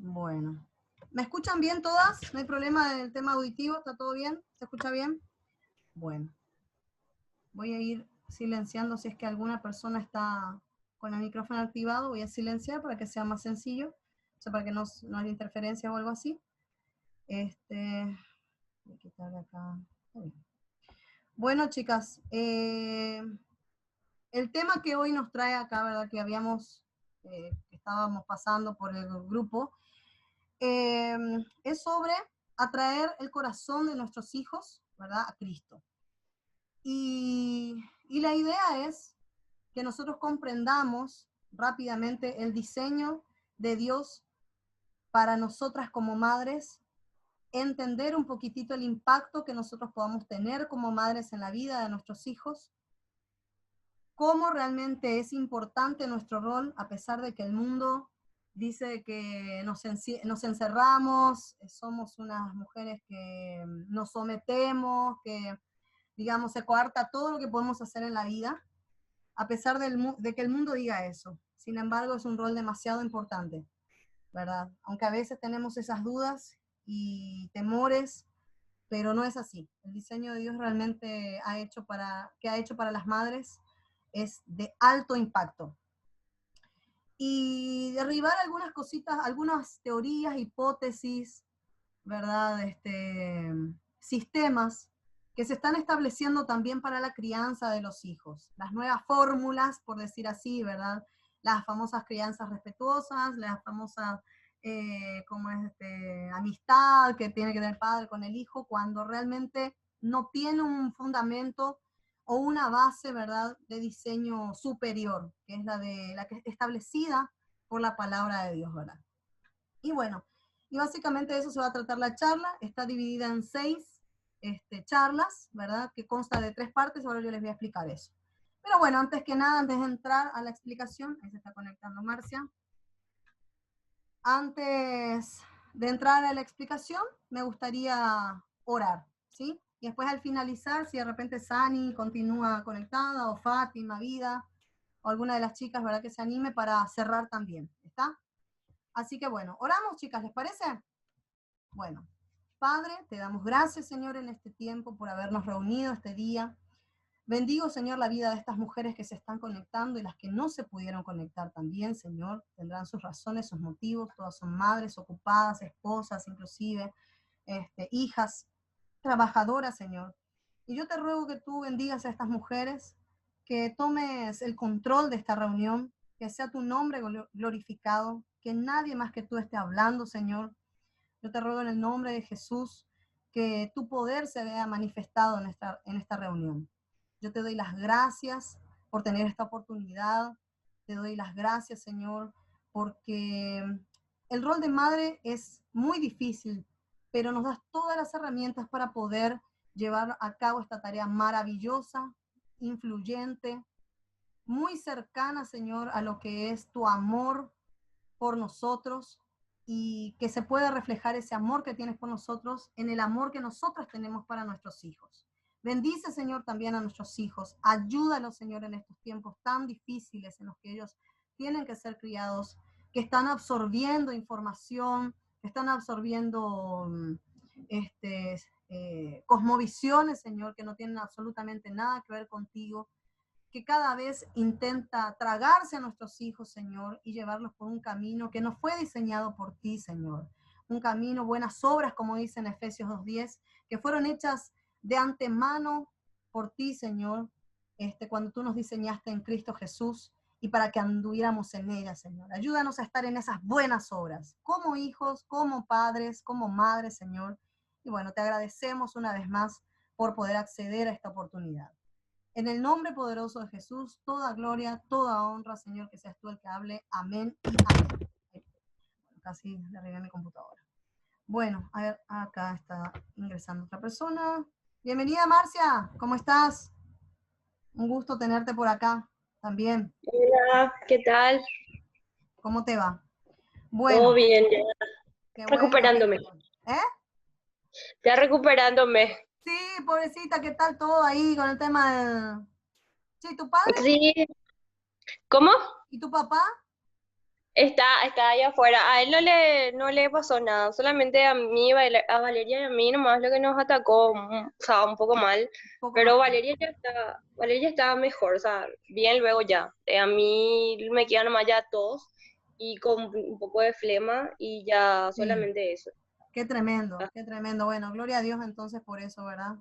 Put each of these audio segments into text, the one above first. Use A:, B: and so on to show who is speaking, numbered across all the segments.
A: Bueno. ¿Me escuchan bien todas? ¿No hay problema del tema auditivo? ¿Está todo bien? ¿Se escucha bien? Bueno. Voy a ir silenciando si es que alguna persona está con el micrófono activado. Voy a silenciar para que sea más sencillo. O sea, para que no haya interferencia o algo así. Voy a quitar de acá. Bueno, chicas. El tema que hoy nos trae acá, ¿verdad? Que estábamos pasando por el grupo, es sobre atraer el corazón de nuestros hijos, ¿verdad? A Cristo. Y la idea es que nosotros comprendamos rápidamente el diseño de Dios para nosotras como madres, entender un poquitito el impacto que nosotros podamos tener como madres en la vida de nuestros hijos, cómo realmente es importante nuestro rol, a pesar de que el mundo dice que nos encerramos, somos unas mujeres que nos sometemos, que, digamos, se coarta todo lo que podemos hacer en la vida, a pesar de que el mundo diga eso. Sin embargo, es un rol demasiado importante, ¿verdad? Aunque a veces tenemos esas dudas y temores, pero no es así. El diseño de Dios realmente que ha hecho para las madres es de alto impacto. Y derribar algunas cositas, algunas teorías, hipótesis, ¿verdad? Sistemas que se están estableciendo también para la crianza de los hijos. Las nuevas fórmulas, por decir así, ¿verdad? Las famosas crianzas respetuosas, las famosas amistad que tiene que tener el padre con el hijo, cuando realmente no tiene un fundamento o una base, ¿verdad?, de diseño superior, que es la que es establecida por la palabra de Dios, ¿verdad? Y bueno, y básicamente de eso se va a tratar la charla. Está dividida en 6 charlas, ¿verdad?, que consta de 3 partes. Ahora yo les voy a explicar eso. Pero bueno, antes que nada, antes de entrar a la explicación, ahí se está conectando Marcia. Antes de entrar a la explicación, me gustaría orar, ¿sí? Y después al finalizar, si de repente Sani continúa conectada, o Fátima, Vida, o alguna de las chicas, ¿verdad?, que se anime para cerrar también, ¿está? Así que bueno, oramos, chicas, ¿les parece? Bueno, Padre, te damos gracias, Señor, en este tiempo por habernos reunido este día. Bendigo, Señor, la vida de estas mujeres que se están conectando y las que no se pudieron conectar también, Señor. Tendrán sus razones, sus motivos. Todas son madres ocupadas, esposas, inclusive, hijas, trabajadoras, Señor. Y yo te ruego que tú bendigas a estas mujeres, que tomes el control de esta reunión, que sea tu nombre glorificado, que nadie más que tú esté hablando, Señor. Yo te ruego en el nombre de Jesús que tu poder se vea manifestado en esta reunión. Yo te doy las gracias por tener esta oportunidad. Te doy las gracias, Señor, porque el rol de madre es muy difícil, pero nos das todas las herramientas para poder llevar a cabo esta tarea maravillosa, influyente, muy cercana, Señor, a lo que es tu amor por nosotros, y que se pueda reflejar ese amor que tienes por nosotros en el amor que nosotros tenemos para nuestros hijos. Bendice, Señor, también a nuestros hijos. Ayúdalos, Señor, en estos tiempos tan difíciles en los que ellos tienen que ser criados, que están absorbiendo información, que están absorbiendo cosmovisiones, Señor, que no tienen absolutamente nada que ver contigo, que cada vez intenta tragarse a nuestros hijos, Señor, y llevarlos por un camino que no fue diseñado por ti, Señor. Un camino, buenas obras, como dice en Efesios 2:10, que fueron hechas de antemano por ti, Señor, cuando tú nos diseñaste en Cristo Jesús, y para que anduviéramos en ellas, Señor. Ayúdanos a estar en esas buenas obras, como hijos, como padres, como madres, Señor. Y bueno, te agradecemos una vez más por poder acceder a esta oportunidad. En el nombre poderoso de Jesús, toda gloria, toda honra, Señor, que seas tú el que hable. Amén y amén. Casi le arreglé mi computadora. Bueno, a ver, acá está ingresando otra persona. Bienvenida, Marcia, ¿cómo estás? Un gusto tenerte por acá también.
B: Hola, ¿qué tal?
A: ¿Cómo te va?
B: Todo
A: Bueno,
B: bien, ya
A: qué bueno.
B: recuperándome.
A: ¿Eh?
B: Ya recuperándome.
A: Sí, pobrecita, ¿qué tal todo ahí con el tema del... Sí, ¿tu padre?
B: Sí, ¿cómo?
A: ¿Y tu papá?
B: Está allá afuera. A él no le pasó nada. Solamente a mí, a Valeria y a mí nomás lo que nos atacó, o sea, un poco mal.
A: Un poco más.
B: Pero Valeria está mejor, o sea, bien luego ya. A mí me queda nomás ya tos y con un poco de flema y ya
A: Sí,
B: solamente eso.
A: qué tremendo, qué tremendo. Bueno, gloria a Dios entonces por eso, ¿verdad?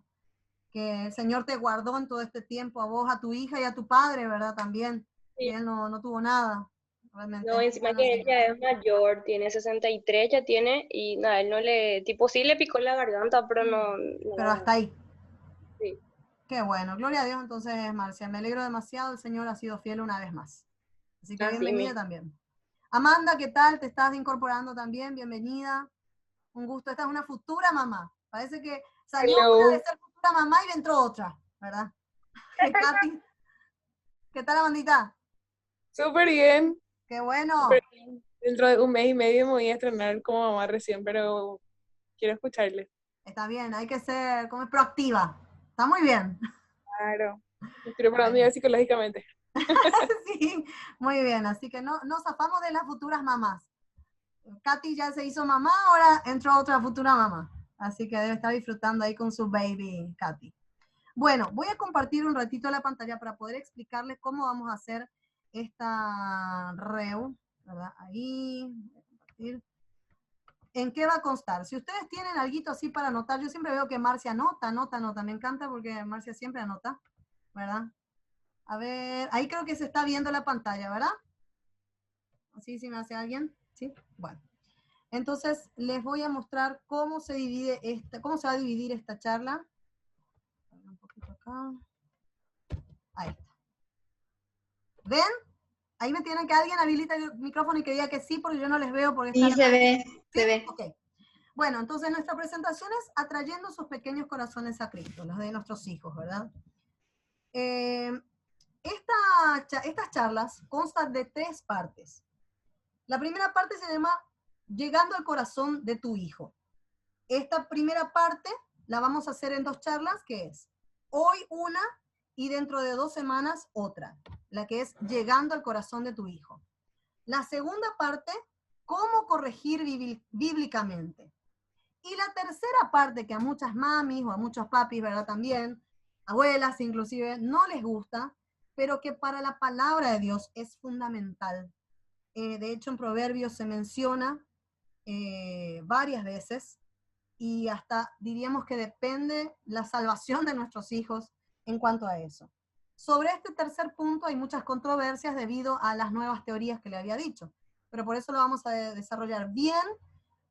A: Que el Señor te guardó en todo este tiempo, a vos, a tu hija y a tu padre, ¿verdad? También. Y
B: Sí.
A: él no tuvo nada. Realmente
B: No,
A: es
B: encima
A: bueno el
B: que él
A: Señor.
B: ya es mayor, tiene 63 ya tiene, y nada, él no le, tipo sí le picó la garganta, pero no,
A: Pero
B: no,
A: hasta ahí.
B: sí,
A: Qué bueno, gloria a Dios entonces, Marcia. Me alegro demasiado, el Señor ha sido fiel una vez más. Así que
B: así
A: bienvenida
B: mismo.
A: también. Amanda, ¿qué tal? ¿Te estás incorporando también? Bienvenida. Un gusto. Esta es una futura mamá. Parece que salió una de
C: Hello,
A: ser futura mamá y le entró otra, ¿verdad? Katy, ¿qué tal, Amandita?
C: súper bien,
A: Qué
C: súper
A: bueno.
C: bien. Dentro de un mes y medio me voy a estrenar como mamá recién, pero quiero escucharle.
A: Está bien, hay que ser como proactiva. Está muy bien.
C: Claro, me estoy preparando
A: Bueno,
C: ya psicológicamente.
A: sí, muy bien. Así que no nos zafamos de las futuras mamás. Katy ya se hizo mamá, ahora entró otra futura mamá. Así que debe estar disfrutando ahí con su baby, Katy. Bueno, voy a compartir un ratito la pantalla para poder explicarles cómo vamos a hacer esta reu, ¿verdad? Ahí, compartir. ¿En qué va a constar? Si ustedes tienen algo así para anotar, yo siempre veo que Marcia anota. Me encanta porque Marcia siempre anota, ¿verdad? A ver, ahí creo que se está viendo la pantalla, ¿verdad? ¿Así si me hace alguien? ¿Sí? Bueno. Entonces, les voy a mostrar cómo se divide cómo se va a dividir esta charla. Un poquito acá. Ahí está. ¿Ven? Ahí me tienen que alguien habilita el micrófono y que diga que sí, porque yo no les veo porque está
D: Sí,
A: la...
D: se ve,
A: ¿Sí?
D: se ve.
A: Ok. Bueno, entonces nuestra presentación es atrayendo sus pequeños corazones a Cristo, los de nuestros hijos, ¿verdad? Eh, estas charlas constan de 3 partes. La primera parte se llama Llegando al corazón de tu hijo. Esta primera parte la vamos a hacer en 2 charlas, que es hoy una y dentro de 2 semanas otra, la que es Llegando al corazón de tu hijo. La segunda parte, cómo corregir bíblicamente. Y la tercera parte, que a muchas mamis o a muchos papis, ¿verdad? También, abuelas inclusive, no les gusta, pero que para la palabra de Dios es fundamental. De hecho, en Proverbios se menciona varias veces y hasta diríamos que depende la salvación de nuestros hijos en cuanto a eso. Sobre este tercer punto hay muchas controversias debido a las nuevas teorías que le había dicho, pero por eso lo vamos a desarrollar bien,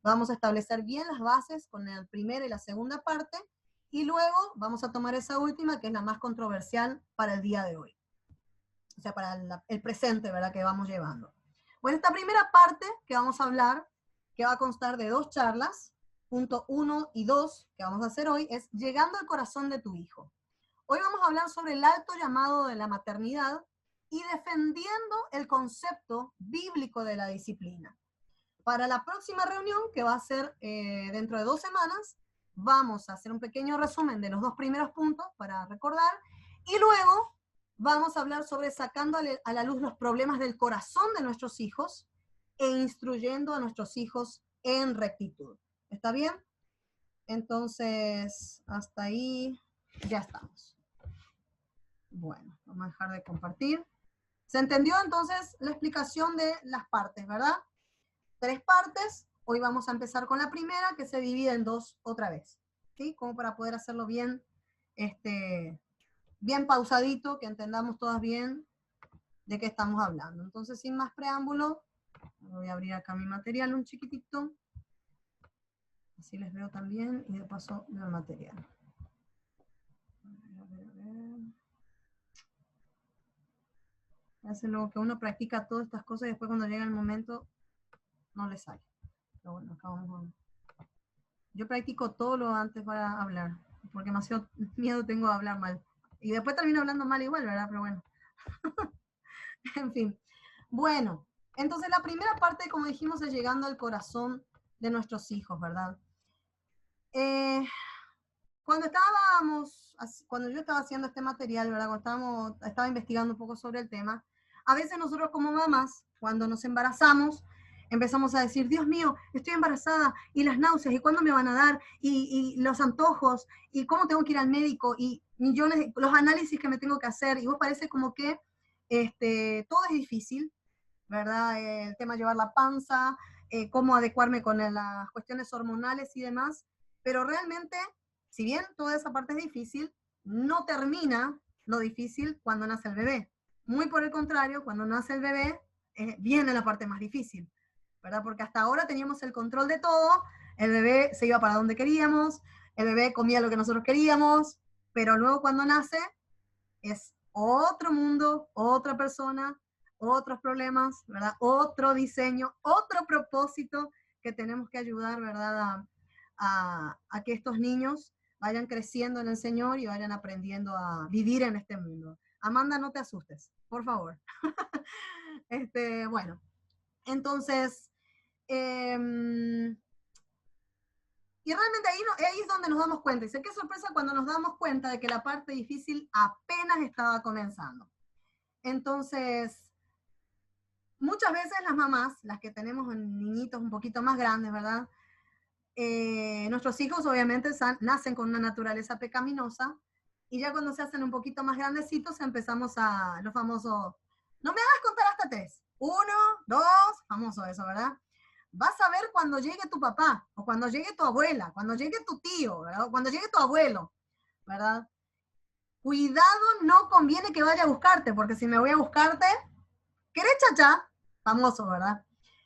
A: vamos a establecer bien las bases con la primera y la segunda parte, y luego vamos a tomar esa última, que es la más controversial para el día de hoy, o sea, para el presente, ¿verdad?, que vamos llevando. Bueno, esta primera parte que vamos a hablar, que va a constar de 2 charlas, punto 1 y 2, que vamos a hacer hoy, es Llegando al corazón de tu hijo. Hoy vamos a hablar sobre el alto llamado de la maternidad y defendiendo el concepto bíblico de la disciplina. Para la próxima reunión, que va a ser dentro de 2 semanas, vamos a hacer un pequeño resumen de los 2 primeros puntos para recordar, y luego vamos a hablar sobre sacando a la luz los problemas del corazón de nuestros hijos e instruyendo a nuestros hijos en rectitud. ¿Está bien? Entonces, hasta ahí ya estamos. Bueno, vamos a dejar de compartir. ¿Se entendió entonces la explicación de las partes, verdad? 3 partes. Hoy vamos a empezar con la primera, que se divide en 2 otra vez, ¿sí? Como para poder hacerlo bien, bien pausadito, que entendamos todas bien de qué estamos hablando. Entonces, sin más preámbulo, voy a abrir acá mi material un chiquitito, así les veo también, y de paso veo el material. A ver. Hace luego que uno practica todas estas cosas y después cuando llega el momento no le sale. Pero bueno, acá vamos a... Yo practico todo lo antes para hablar, porque demasiado miedo tengo a hablar mal. Y después termino hablando mal igual, ¿verdad? Pero bueno. En fin. Bueno, entonces la primera parte, como dijimos, es llegando al corazón de nuestros hijos, ¿verdad? Cuando yo estaba haciendo este material, ¿verdad? Cuando estaba investigando un poco sobre el tema, a veces nosotros como mamás, cuando nos embarazamos, empezamos a decir, Dios mío, estoy embarazada, y las náuseas, y cuándo me van a dar, y los antojos, y cómo tengo que ir al médico, y millones, los análisis que me tengo que hacer, y vos parece como que todo es difícil, ¿verdad? El tema de llevar la panza, cómo adecuarme con las cuestiones hormonales y demás, pero realmente, si bien toda esa parte es difícil, no termina lo difícil cuando nace el bebé. Muy por el contrario, cuando nace el bebé, viene la parte más difícil, ¿verdad? Porque hasta ahora teníamos el control de todo, el bebé se iba para donde queríamos, el bebé comía lo que nosotros queríamos, pero luego cuando nace es otro mundo, otra persona, otros problemas, ¿verdad? Otro diseño, otro propósito que tenemos que ayudar, ¿verdad? A que estos niños vayan creciendo en el Señor y vayan aprendiendo a vivir en este mundo. Amanda, no te asustes, por favor. Bueno, entonces, y realmente ahí es donde nos damos cuenta. Y sé qué sorpresa cuando nos damos cuenta de que la parte difícil apenas estaba comenzando. Entonces, muchas veces las mamás, las que tenemos niñitos un poquito más grandes, ¿verdad? Nuestros hijos obviamente nacen con una naturaleza pecaminosa y ya cuando se hacen un poquito más grandecitos empezamos a los famosos, no me hagas contar hasta 3. 1, 2, famoso eso, ¿verdad? Vas a ver cuando llegue tu papá, o cuando llegue tu abuela, cuando llegue tu tío, ¿verdad? O cuando llegue tu abuelo, ¿verdad? Cuidado, no conviene que vaya a buscarte, porque si me voy a buscarte, ¿querés chachá? Famoso, ¿verdad?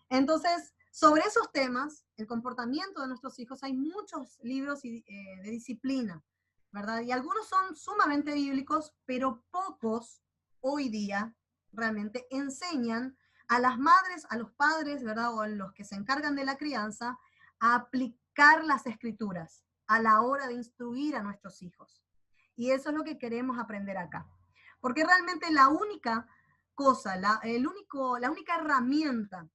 A: Entonces, sobre esos temas, el comportamiento de nuestros hijos, hay muchos libros de disciplina, ¿verdad? Y algunos son sumamente bíblicos, pero pocos hoy día realmente enseñan a las madres, a los padres, ¿verdad? O a los que se encargan de la crianza, a aplicar las escrituras a la hora de instruir a nuestros hijos. Y eso es lo que queremos aprender acá. Porque realmente la única cosa, la única herramienta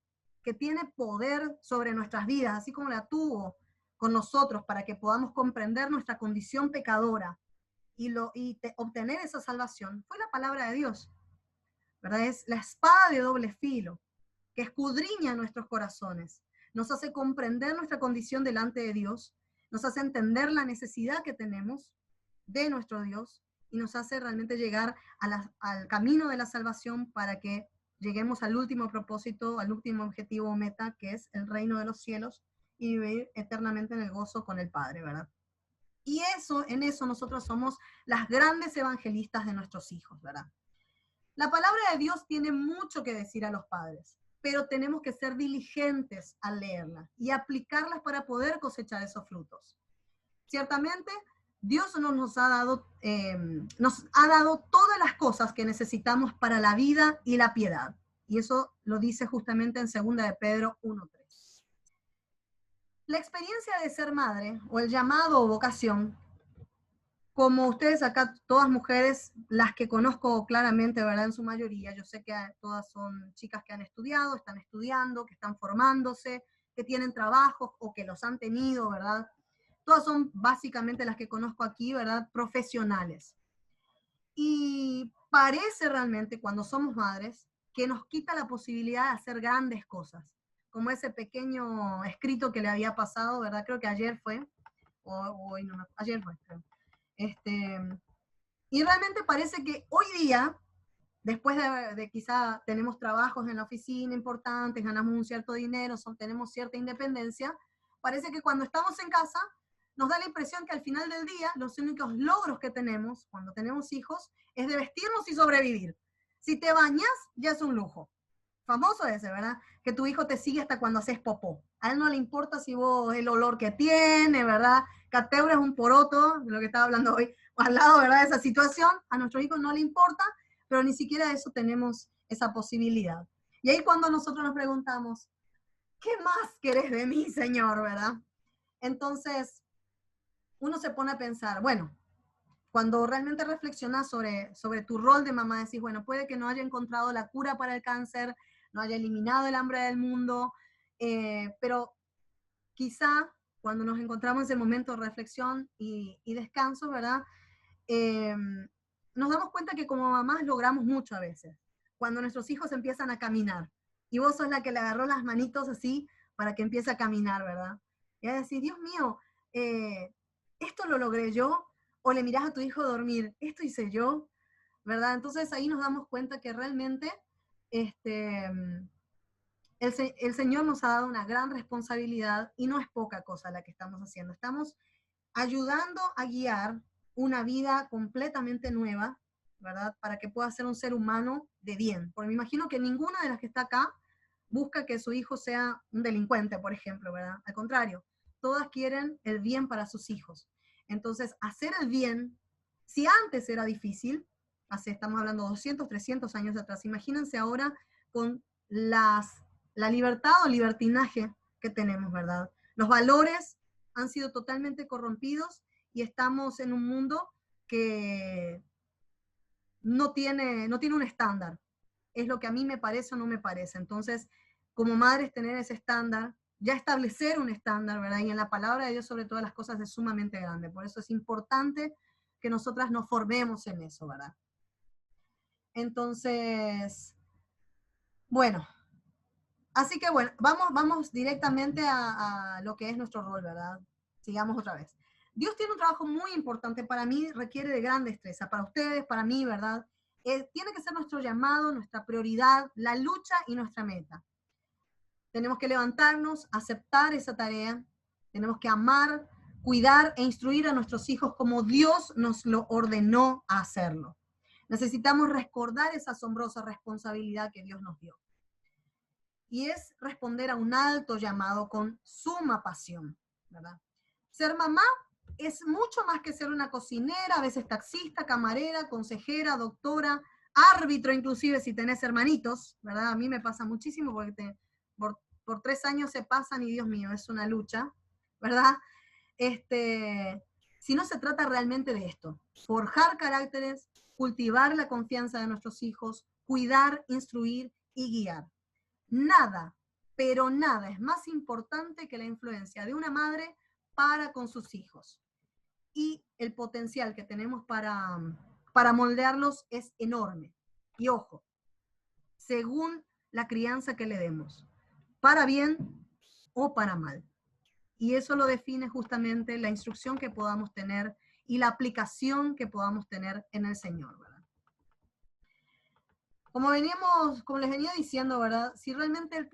A: que tiene poder sobre nuestras vidas, así como la tuvo con nosotros para que podamos comprender nuestra condición pecadora y obtener esa salvación, fue la palabra de Dios, ¿verdad? Es la espada de doble filo que escudriña nuestros corazones, nos hace comprender nuestra condición delante de Dios, nos hace entender la necesidad que tenemos de nuestro Dios y nos hace realmente llegar al camino de la salvación para que lleguemos al último propósito, al último objetivo o meta, que es el reino de los cielos y vivir eternamente en el gozo con el Padre, ¿verdad? Y en eso nosotros somos las grandes evangelistas de nuestros hijos, ¿verdad? La palabra de Dios tiene mucho que decir a los padres, pero tenemos que ser diligentes al leerla y aplicarlas para poder cosechar esos frutos. Ciertamente, Dios nos ha dado todas las cosas que necesitamos para la vida y la piedad. Y eso lo dice justamente en 2 de Pedro 1:3. La experiencia de ser madre, o el llamado o vocación, como ustedes acá, todas mujeres, las que conozco claramente, ¿verdad? En su mayoría, yo sé que todas son chicas que han estudiado, están estudiando, que están formándose, que tienen trabajos o que los han tenido, ¿verdad? Todas son básicamente las que conozco aquí, ¿verdad? Profesionales. Y parece realmente, cuando somos madres, que nos quita la posibilidad de hacer grandes cosas, como ese pequeño escrito que le había pasado, ¿verdad? Creo que ayer fue, ayer fue, creo. Y realmente parece que hoy día, después de quizá tenemos trabajos en la oficina importantes, ganamos un cierto dinero, tenemos cierta independencia, parece que cuando estamos en casa nos da la impresión que al final del día los únicos logros que tenemos cuando tenemos hijos es de vestirnos y sobrevivir. Si te bañas, ya es un lujo. Famoso ese, ¿verdad? Que tu hijo te sigue hasta cuando haces popó. A él no le importa si vos el olor que tiene, ¿verdad? Cateura es un poroto, de lo que estaba hablando hoy, al lado, ¿verdad? De esa situación. A nuestros hijos no le importa, pero ni siquiera eso tenemos esa posibilidad. Y ahí cuando nosotros nos preguntamos, ¿qué más querés de mí, Señor, verdad? Entonces, uno se pone a pensar, bueno, cuando realmente reflexionas sobre tu rol de mamá, decís, bueno, puede que no haya encontrado la cura para el cáncer, no haya eliminado el hambre del mundo, pero quizá cuando nos encontramos en ese momento de reflexión y descanso, ¿verdad? Nos damos cuenta que como mamás logramos mucho a veces. cuando nuestros hijos empiezan a caminar. Y vos sos la que le agarró las manitos así para que empiece a caminar, ¿verdad? Y a decir, Dios mío, ¿esto lo logré yo? O le mirás a tu hijo dormir, ¿esto hice yo? ¿Verdad? Entonces ahí nos damos cuenta que realmente el Señor nos ha dado una gran responsabilidad y no es poca cosa la que estamos haciendo. Estamos ayudando a guiar una vida completamente nueva, ¿verdad? Para que pueda ser un ser humano de bien. Porque me imagino que ninguna de las que está acá busca que su hijo sea un delincuente, por ejemplo, ¿verdad? Al contrario, todas quieren el bien para sus hijos. Entonces, hacer el bien, si antes era difícil, estamos hablando de 200, 300 años atrás, imagínense ahora con la libertad o libertinaje que tenemos, ¿verdad? Los valores han sido totalmente corrompidos y estamos en un mundo que no tiene un estándar. Es lo que a mí me parece o no me parece. Entonces, como madres, tener ese estándar, ya establecer un estándar, ¿verdad? Y en la palabra de Dios sobre todas las cosas es sumamente grande. Por eso es importante que nosotras nos formemos en eso, ¿verdad? Entonces, bueno, así que bueno, vamos directamente a lo que es nuestro rol, ¿verdad? Sigamos otra vez. Dios tiene un trabajo muy importante para mí, requiere de gran destreza, para ustedes, para mí, ¿verdad? Tiene que ser nuestro llamado, nuestra prioridad, la lucha y nuestra meta. Tenemos que levantarnos, aceptar esa tarea, tenemos que amar, cuidar e instruir a nuestros hijos como Dios nos lo ordenó a hacerlo. Necesitamos recordar esa asombrosa responsabilidad que Dios nos dio. Y es responder a un alto llamado con suma pasión, ¿verdad? Ser mamá es mucho más que ser una cocinera, a veces taxista, camarera, consejera, doctora, árbitro, inclusive si tenés hermanitos, ¿verdad? A mí me pasa muchísimo porque por 3 años se pasan y Dios mío, es una lucha, ¿verdad? Si no se trata realmente de esto, forjar caracteres, cultivar la confianza de nuestros hijos, cuidar, instruir y guiar. Nada, pero nada es más importante que la influencia de una madre para con sus hijos. Y el potencial que tenemos para moldearlos es enorme. Y ojo, según la crianza que le demos, para bien o para mal. Y eso lo define justamente la instrucción que podamos tener y la aplicación que podamos tener en el Señor, ¿verdad? Como les venía diciendo, ¿verdad? Si realmente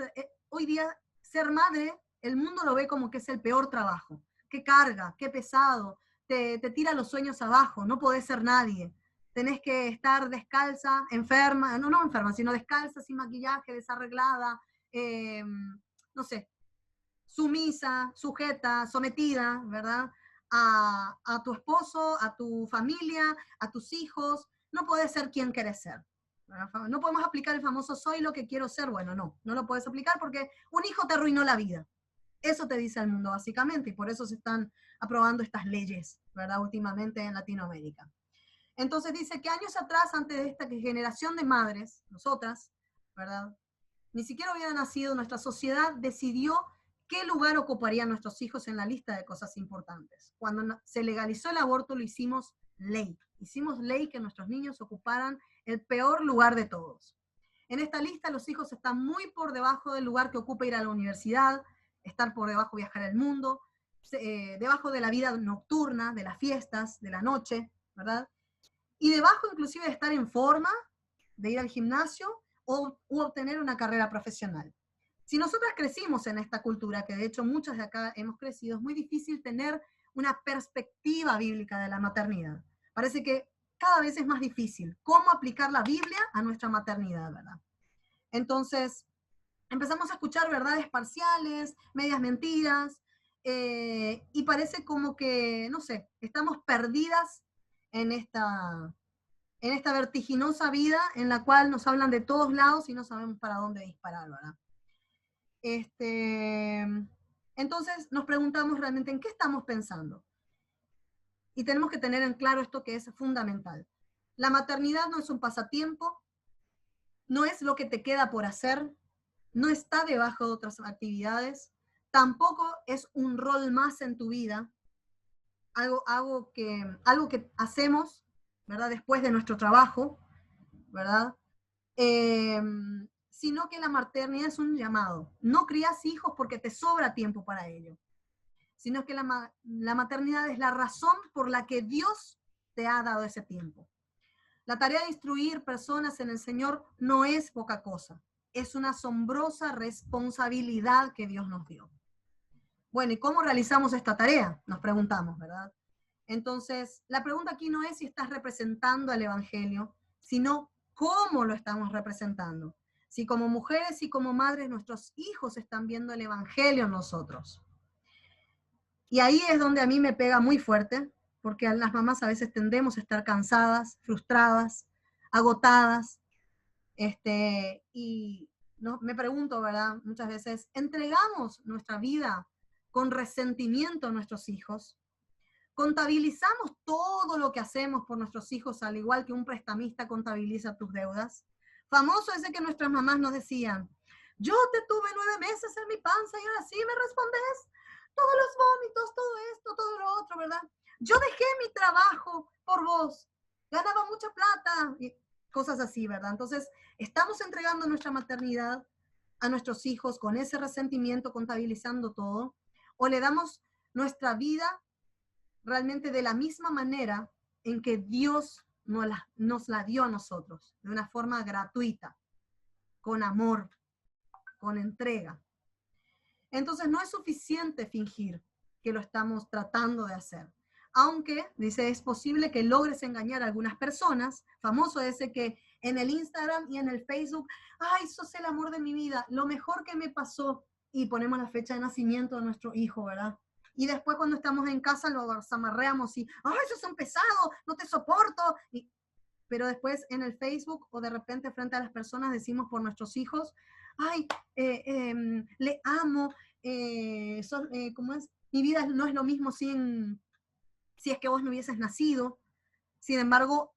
A: hoy día ser madre, el mundo lo ve como que es el peor trabajo. Qué carga, qué pesado, te tira los sueños abajo, no podés ser nadie. Tenés que estar descalza, enferma, no enferma, sino descalza, sin maquillaje, desarreglada, no sé, sumisa, sujeta, sometida, ¿verdad? A tu esposo, a tu familia, a tus hijos. No podés ser quien querés ser. No podemos aplicar el famoso soy lo que quiero ser. Bueno, no lo puedes aplicar porque un hijo te arruinó la vida. Eso te dice el mundo básicamente y por eso se están aprobando estas leyes, ¿verdad? Últimamente en Latinoamérica. Entonces dice que años atrás, antes de esta generación de madres, nosotras, ¿verdad? Ni siquiera hubiera nacido, nuestra sociedad decidió qué lugar ocuparían nuestros hijos en la lista de cosas importantes. Cuando se legalizó el aborto lo hicimos ley. Hicimos ley que nuestros niños ocuparan el peor lugar de todos. En esta lista los hijos están muy por debajo del lugar que ocupa ir a la universidad, estar por debajo viajar al mundo, debajo de la vida nocturna, de las fiestas, de la noche, ¿verdad? Y debajo inclusive de estar en forma, de ir al gimnasio o obtener una carrera profesional. Si nosotras crecimos en esta cultura, que de hecho muchas de acá hemos crecido, es muy difícil tener una perspectiva bíblica de la maternidad. Parece que cada vez es más difícil cómo aplicar la Biblia a nuestra maternidad, ¿verdad? Entonces, empezamos a escuchar verdades parciales, medias mentiras, y parece como que, no sé, estamos perdidas en esta vertiginosa vida en la cual nos hablan de todos lados y no sabemos para dónde disparar, ¿verdad? Entonces nos preguntamos realmente en qué estamos pensando. Y tenemos que tener en claro esto que es fundamental. La maternidad no es un pasatiempo, no es lo que te queda por hacer, no está debajo de otras actividades, tampoco es un rol más en tu vida, algo que hacemos, ¿verdad? Después de nuestro trabajo, ¿verdad? sino que la maternidad es un llamado. No crías hijos porque te sobra tiempo para ello, sino que la maternidad es la razón por la que Dios te ha dado ese tiempo. La tarea de instruir personas en el Señor no es poca cosa, es una asombrosa responsabilidad que Dios nos dio. Bueno, ¿y cómo realizamos esta tarea? Nos preguntamos, ¿verdad? Entonces, la pregunta aquí no es si estás representando al Evangelio, sino cómo lo estamos representando. Si como mujeres y como madres nuestros hijos están viendo el Evangelio en nosotros. Y ahí es donde a mí me pega muy fuerte, porque las mamás a veces tendemos a estar cansadas, frustradas, agotadas, y no, me pregunto, ¿verdad? Muchas veces, ¿entregamos nuestra vida con resentimiento a nuestros hijos? ¿Contabilizamos todo lo que hacemos por nuestros hijos al igual que un prestamista contabiliza tus deudas? Famoso ese que nuestras mamás nos decían, yo te tuve 9 meses en mi panza y ahora sí me respondes todos los vómitos, todo esto, todo lo otro, ¿verdad? Yo dejé mi trabajo por vos, ganaba mucha plata, y cosas así, ¿verdad? Entonces, estamos entregando nuestra maternidad a nuestros hijos con ese resentimiento, contabilizando todo, o le damos nuestra vida realmente de la misma manera en que Dios nos la dio a nosotros, de una forma gratuita, con amor, con entrega. Entonces no es suficiente fingir que lo estamos tratando de hacer. Aunque, dice, es posible que logres engañar a algunas personas, famoso ese que en el Instagram y en el Facebook, ay, sos el amor de mi vida, lo mejor que me pasó, y ponemos la fecha de nacimiento de nuestro hijo, ¿verdad? Y después cuando estamos en casa lo amarreamos y, ay, sos un pesado, no te soporto. Pero después en el Facebook o de repente frente a las personas decimos por nuestros hijos, ay, le amo, ¿cómo es? Mi vida no es lo mismo si es que vos no hubieses nacido. Sin embargo,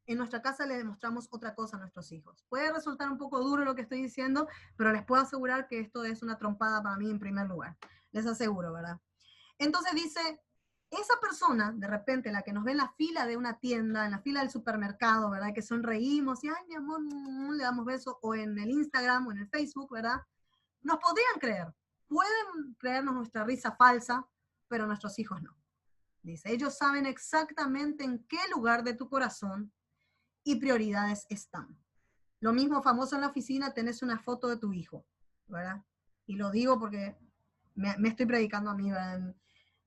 A: en nuestra casa le demostramos otra cosa a nuestros hijos. Puede resultar un poco duro lo que estoy diciendo, pero les puedo asegurar que esto es una trompada para mí en primer lugar. Les aseguro, ¿verdad? Entonces dice, esa persona, de repente, la que nos ve en la fila de una tienda, en la fila del supermercado, ¿verdad? Que sonreímos y, ay, mi amor, le damos besos, o en el Instagram o en el Facebook, ¿verdad? Nos podrían creer. Pueden creernos nuestra risa falsa, pero nuestros hijos no. Dice, ellos saben exactamente en qué lugar de tu corazón y prioridades están. Lo mismo famoso en la oficina, tenés una foto de tu hijo, ¿verdad? Y lo digo porque me estoy predicando a mí, ¿verdad?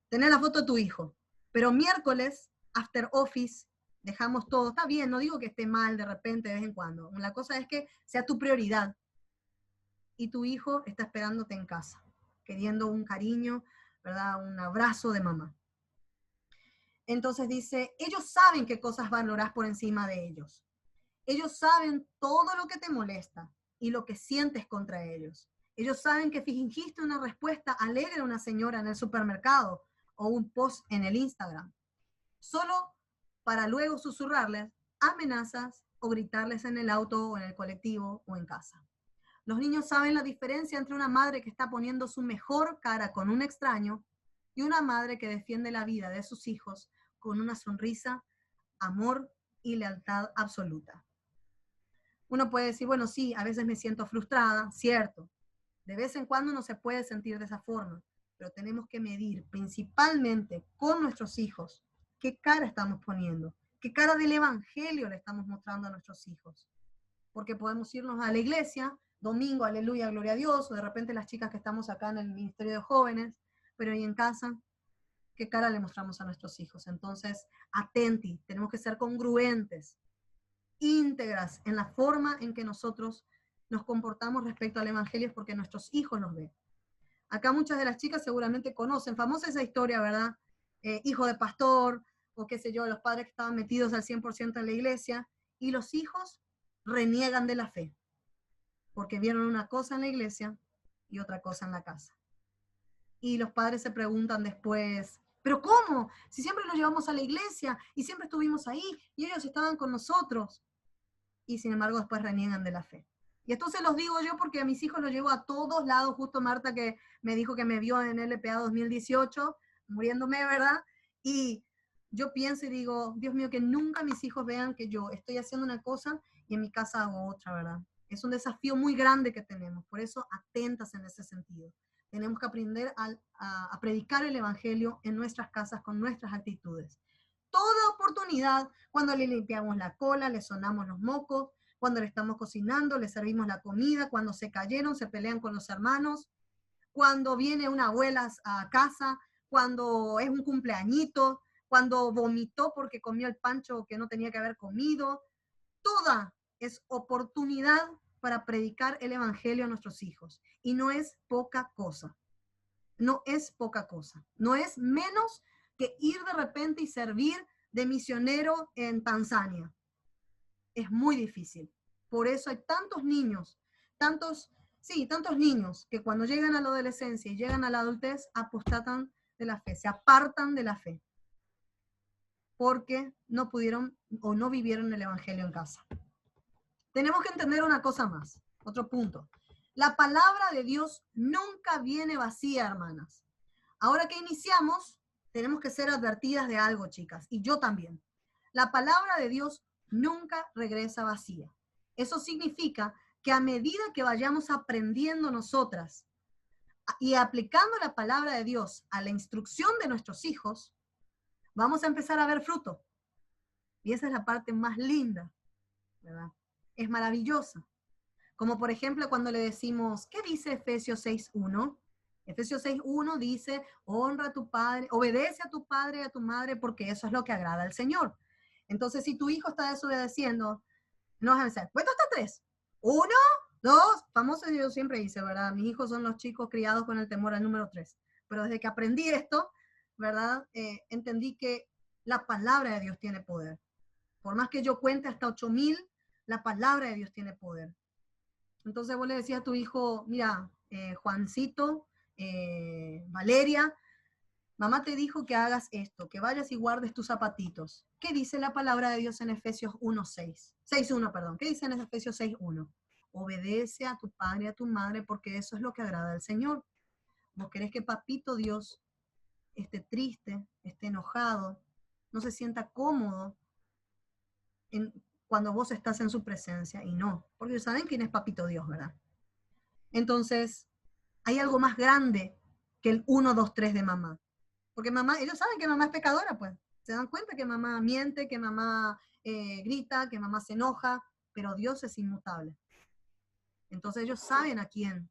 A: Tener la foto de tu hijo, pero miércoles, after office, dejamos todo, está bien, no digo que esté mal de repente, de vez en cuando, la cosa es que sea tu prioridad, y tu hijo está esperándote en casa, queriendo un cariño, ¿verdad? Un abrazo de mamá. Entonces dice, ellos saben qué cosas valorás por encima de ellos. Ellos saben todo lo que te molesta y lo que sientes contra ellos. Ellos saben que fingiste una respuesta alegre a una señora en el supermercado o un post en el Instagram, solo para luego susurrarles amenazas o gritarles en el auto o en el colectivo o en casa. Los niños saben la diferencia entre una madre que está poniendo su mejor cara con un extraño y una madre que defiende la vida de sus hijos con una sonrisa, amor y lealtad absoluta. Uno puede decir, bueno, sí, a veces me siento frustrada, cierto. De vez en cuando uno se puede sentir de esa forma, pero tenemos que medir principalmente con nuestros hijos qué cara estamos poniendo, qué cara del evangelio le estamos mostrando a nuestros hijos. Porque podemos irnos a la iglesia, domingo, aleluya, gloria a Dios, o de repente las chicas que estamos acá en el Ministerio de Jóvenes, pero ahí en casa, ¿qué cara le mostramos a nuestros hijos? Entonces, atenti, tenemos que ser congruentes, íntegras en la forma en que nosotros nos comportamos respecto al evangelio, porque nuestros hijos los ven. Acá muchas de las chicas seguramente conocen, famosa esa historia, ¿verdad? Hijo de pastor, o qué sé yo, los padres que estaban metidos al 100% en la iglesia, y los hijos reniegan de la fe, porque vieron una cosa en la iglesia y otra cosa en la casa. Y los padres se preguntan después, ¿pero cómo? Si siempre los llevamos a la iglesia y siempre estuvimos ahí y ellos estaban con nosotros. Y sin embargo después reniegan de la fe. Y esto se los digo yo porque a mis hijos los llevo a todos lados, justo Marta que me dijo que me vio en LPA 2018, muriéndome, ¿verdad? Y yo pienso y digo, Dios mío, que nunca mis hijos vean que yo estoy haciendo una cosa y en mi casa hago otra, ¿verdad? Es un desafío muy grande que tenemos, por eso atentas en ese sentido. Tenemos que aprender a predicar el evangelio en nuestras casas con nuestras actitudes. Toda oportunidad, cuando le limpiamos la cola, le sonamos los mocos, cuando le estamos cocinando, le servimos la comida, cuando se cayeron, se pelean con los hermanos, cuando viene una abuela a casa, cuando es un cumpleañito, cuando vomitó porque comió el pancho que no tenía que haber comido. Toda es oportunidad para predicar el evangelio a nuestros hijos. Y no es poca cosa. No es poca cosa. No es menos que ir de repente y servir de misionero en Tanzania. Es muy difícil. Por eso hay tantos niños, tantos niños que cuando llegan a la adolescencia y llegan a la adultez apostatan de la fe, se apartan de la fe, porque no pudieron o no vivieron el evangelio en casa. Tenemos que entender una cosa más, otro punto. La palabra de Dios nunca viene vacía, hermanas. Ahora que iniciamos, tenemos que ser advertidas de algo, chicas, y yo también. La palabra de Dios nunca regresa vacía. Eso significa que a medida que vayamos aprendiendo nosotras y aplicando la palabra de Dios a la instrucción de nuestros hijos, vamos a empezar a ver fruto. Y esa es la parte más linda, ¿verdad? Es maravillosa. Como por ejemplo cuando le decimos, ¿qué dice Efesios 6.1? Efesios 6.1 dice, honra a tu padre, obedece a tu padre y a tu madre porque eso es lo que agrada al Señor. Entonces, si tu hijo está desobedeciendo, no vas a decir, cuenta hasta 3. 1, 2, famoso Dios siempre dice, ¿verdad? Mis hijos son los chicos criados con el temor al número 3. Pero desde que aprendí esto, ¿verdad? Entendí que la palabra de Dios tiene poder. Por más que yo cuente hasta 8,000, la palabra de Dios tiene poder. Entonces vos le decías a tu hijo, mira, Juancito, Valeria, mamá te dijo que hagas esto, que vayas y guardes tus zapatitos. ¿Qué dice la palabra de Dios en Efesios 6.1, perdón? ¿Qué dice en Efesios 6.1? Obedece a tu padre y a tu madre porque eso es lo que agrada al Señor. ¿Vos querés que papito Dios esté triste, esté enojado, no se sienta cómodo cuando vos estás en su presencia? Y no, porque saben quién es papito Dios, ¿verdad? Entonces, hay algo más grande que el 1, 2, 3 de mamá. Porque mamá, ellos saben que mamá es pecadora, pues. Se dan cuenta que mamá miente, que mamá grita, que mamá se enoja, pero Dios es inmutable. Entonces ellos saben a quién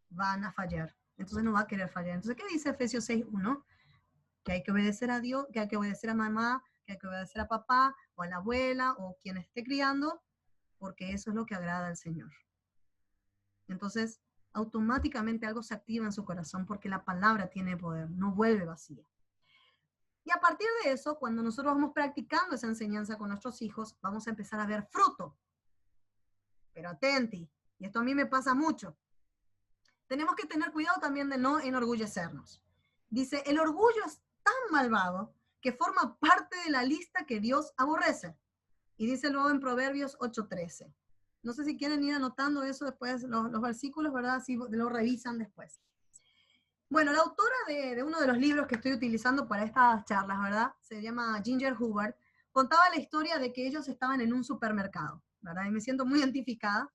A: van a fallar. Entonces no va a querer fallar. Entonces, ¿qué dice Efesios 6.1? Que hay que obedecer a Dios, que hay que obedecer a mamá, que hay que obedecer a papá, o a la abuela, o quien esté criando, porque eso es lo que agrada al Señor. Entonces, automáticamente algo se activa en su corazón porque la palabra tiene poder, no vuelve vacía. Y a partir de eso, cuando nosotros vamos practicando esa enseñanza con nuestros hijos, vamos a empezar a ver fruto. Pero atenti, y esto a mí me pasa mucho. Tenemos que tener cuidado también de no enorgullecernos. Dice, el orgullo es tan malvado que forma parte de la lista que Dios aborrece. Y dice luego en Proverbios 8.13. No sé si quieren ir anotando eso después, los versículos, ¿verdad? Si lo revisan después. Bueno, la autora de uno de los libros que estoy utilizando para estas charlas, ¿verdad? Se llama Ginger Hubbard. Contaba la historia de que ellos estaban en un supermercado, ¿verdad? Y me siento muy identificada.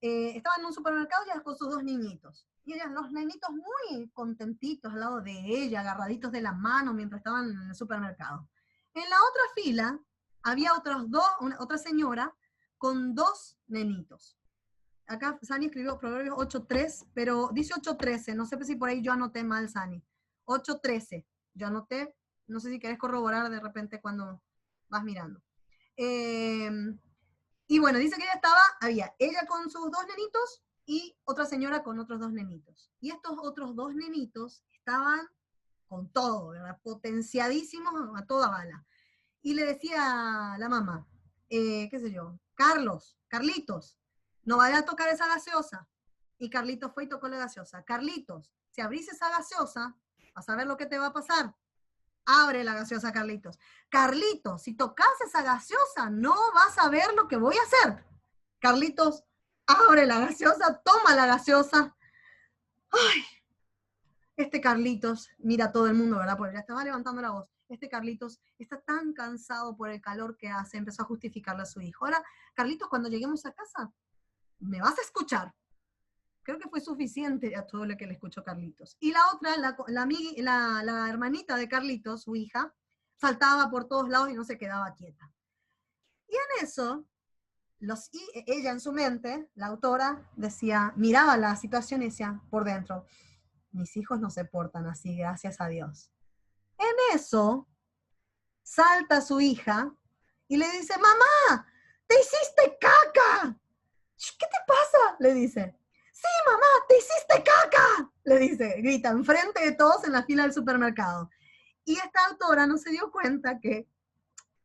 A: Estaban en un supermercado ya con sus 2 niñitos. Y ellas, los nenitos muy contentitos al lado de ella, agarraditos de la mano mientras estaban en el supermercado. En la otra fila había otra señora con 2 nenitos. Acá Sani escribió Proverbios 8.3, pero dice 8.13, no sé si por ahí yo anoté mal, Sani. 8.13, yo anoté, no sé si querés corroborar de repente cuando vas mirando. Y bueno, dice que había ella con sus 2 nenitos y otra señora con otros 2 nenitos. Y estos otros 2 nenitos estaban con todo, ¿verdad? Potenciadísimos a toda bala. Y le decía a la mamá, qué sé yo, Carlitos, no vaya a tocar esa gaseosa. Y Carlitos fue y tocó la gaseosa. Carlitos, si abrís esa gaseosa, vas a ver lo que te va a pasar. Abre la gaseosa, Carlitos. Carlitos, si tocas esa gaseosa, no vas a ver lo que voy a hacer. Carlitos, abre la gaseosa, toma la gaseosa. Ay, este Carlitos, mira a todo el mundo, ¿verdad? Porque ya estaba levantando la voz. Este Carlitos está tan cansado por el calor que hace, empezó a justificarle a su hijo. Ahora, Carlitos, cuando lleguemos a casa, me vas a escuchar. Creo que fue suficiente a todo lo que le escuchó Carlitos. Y la otra, la hermanita de Carlitos, su hija, saltaba por todos lados y no se quedaba quieta. Y en eso, ella en su mente, la autora, decía, miraba la situación y decía por dentro, mis hijos no se portan así, gracias a Dios. En eso, salta su hija y le dice, mamá, te hiciste caca. ¿Qué te pasa? Le dice. Sí, mamá, te hiciste caca, le dice, grita, enfrente de todos en la fila del supermercado. Y esta autora no se dio cuenta que,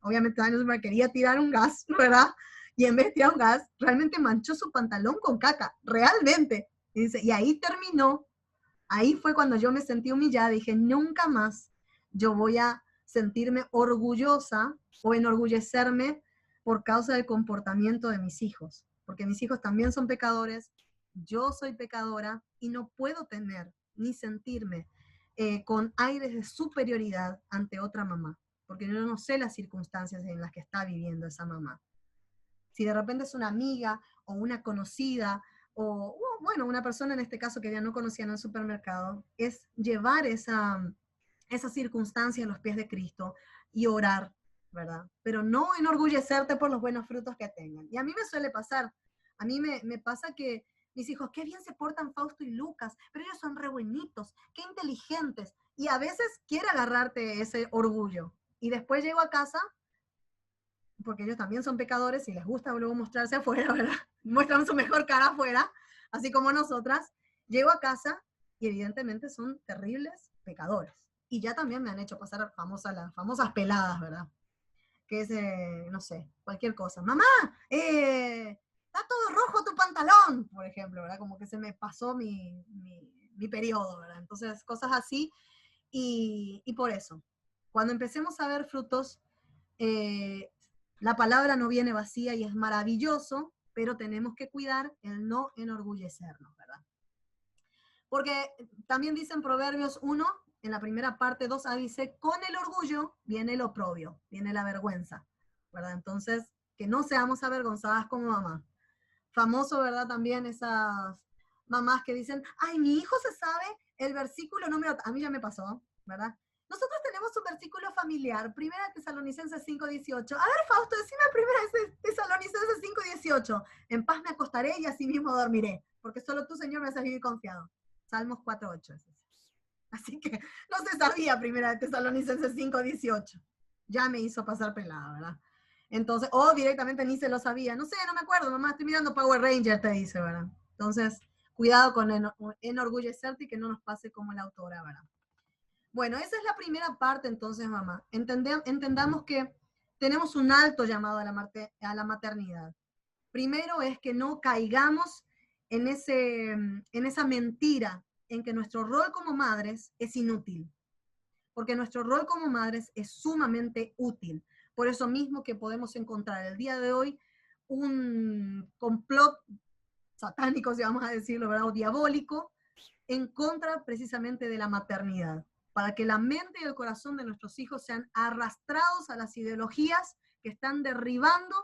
A: obviamente, Daniel quería tirar un gas, ¿verdad? Y en vez de tirar un gas, realmente manchó su pantalón con caca, realmente. Y dice, y ahí terminó. Ahí fue cuando yo me sentí humillada, dije, nunca más yo voy a sentirme orgullosa o enorgullecerme por causa del comportamiento de mis hijos, porque mis hijos también son pecadores, yo soy pecadora y no puedo tener ni sentirme con aires de superioridad ante otra mamá, porque yo no sé las circunstancias en las que está viviendo esa mamá. Si de repente es una amiga o una conocida, o bueno, una persona en este caso que ya no conocía en el supermercado, es llevar esa circunstancia a los pies de Cristo y orar, ¿verdad? Pero no enorgullecerte por los buenos frutos que tengan. Y a mí me suele pasar, a mí me pasa que mis hijos, qué bien se portan Fausto y Lucas, pero ellos son re buenitos, qué inteligentes. Y a veces quiere agarrarte ese orgullo. Y después llego a casa, porque ellos también son pecadores y les gusta luego mostrarse afuera, ¿verdad? Muestran su mejor cara afuera, así como nosotras. Llego a casa y evidentemente son terribles pecadores. Y ya también me han hecho pasar las famosas peladas, ¿verdad? Que es, no sé, cualquier cosa. Mamá, está todo rojo tu pantalón, por ejemplo, ¿verdad? Como que se me pasó mi periodo, ¿verdad? Entonces, cosas así. Y por eso, cuando empecemos a ver frutos, la palabra no viene vacía y es maravilloso, pero tenemos que cuidar el no enorgullecernos, ¿verdad? Porque también dice en Proverbios 1, en la primera parte 2a, dice, con el orgullo viene el oprobio, viene la vergüenza, ¿verdad? Entonces, que no seamos avergonzadas como mamá. Famoso, ¿verdad? También esas mamás que dicen, ay, mi hijo se sabe el versículo número, a mí ya me pasó, ¿verdad? Nosotros tenemos un versículo familiar, 1 Tesalonicenses 5:18. A ver, Fausto, decime 1 Tesalonicenses 5:18. En paz me acostaré y así mismo dormiré, porque solo tú, Señor, me haces vivir confiado. Salmos 4:8. Así que no se sabía 1 Tesalonicenses 5:18. Ya me hizo pasar pelada, ¿verdad? Entonces, o directamente ni se lo sabía. No sé, no me acuerdo, mamá, estoy mirando Power Ranger, te dice, ¿verdad? Entonces, cuidado con enorgullecerte y que no nos pase como la autora, ¿verdad? Bueno, esa es la primera parte, entonces, mamá. Entendamos que tenemos un alto llamado a la maternidad. Primero es que no caigamos en esa mentira en que nuestro rol como madres es inútil, porque nuestro rol como madres es sumamente útil. Por eso mismo que podemos encontrar el día de hoy un complot satánico, si vamos a decirlo, ¿verdad? O diabólico, en contra precisamente de la maternidad, para que la mente y el corazón de nuestros hijos sean arrastrados a las ideologías que están derribando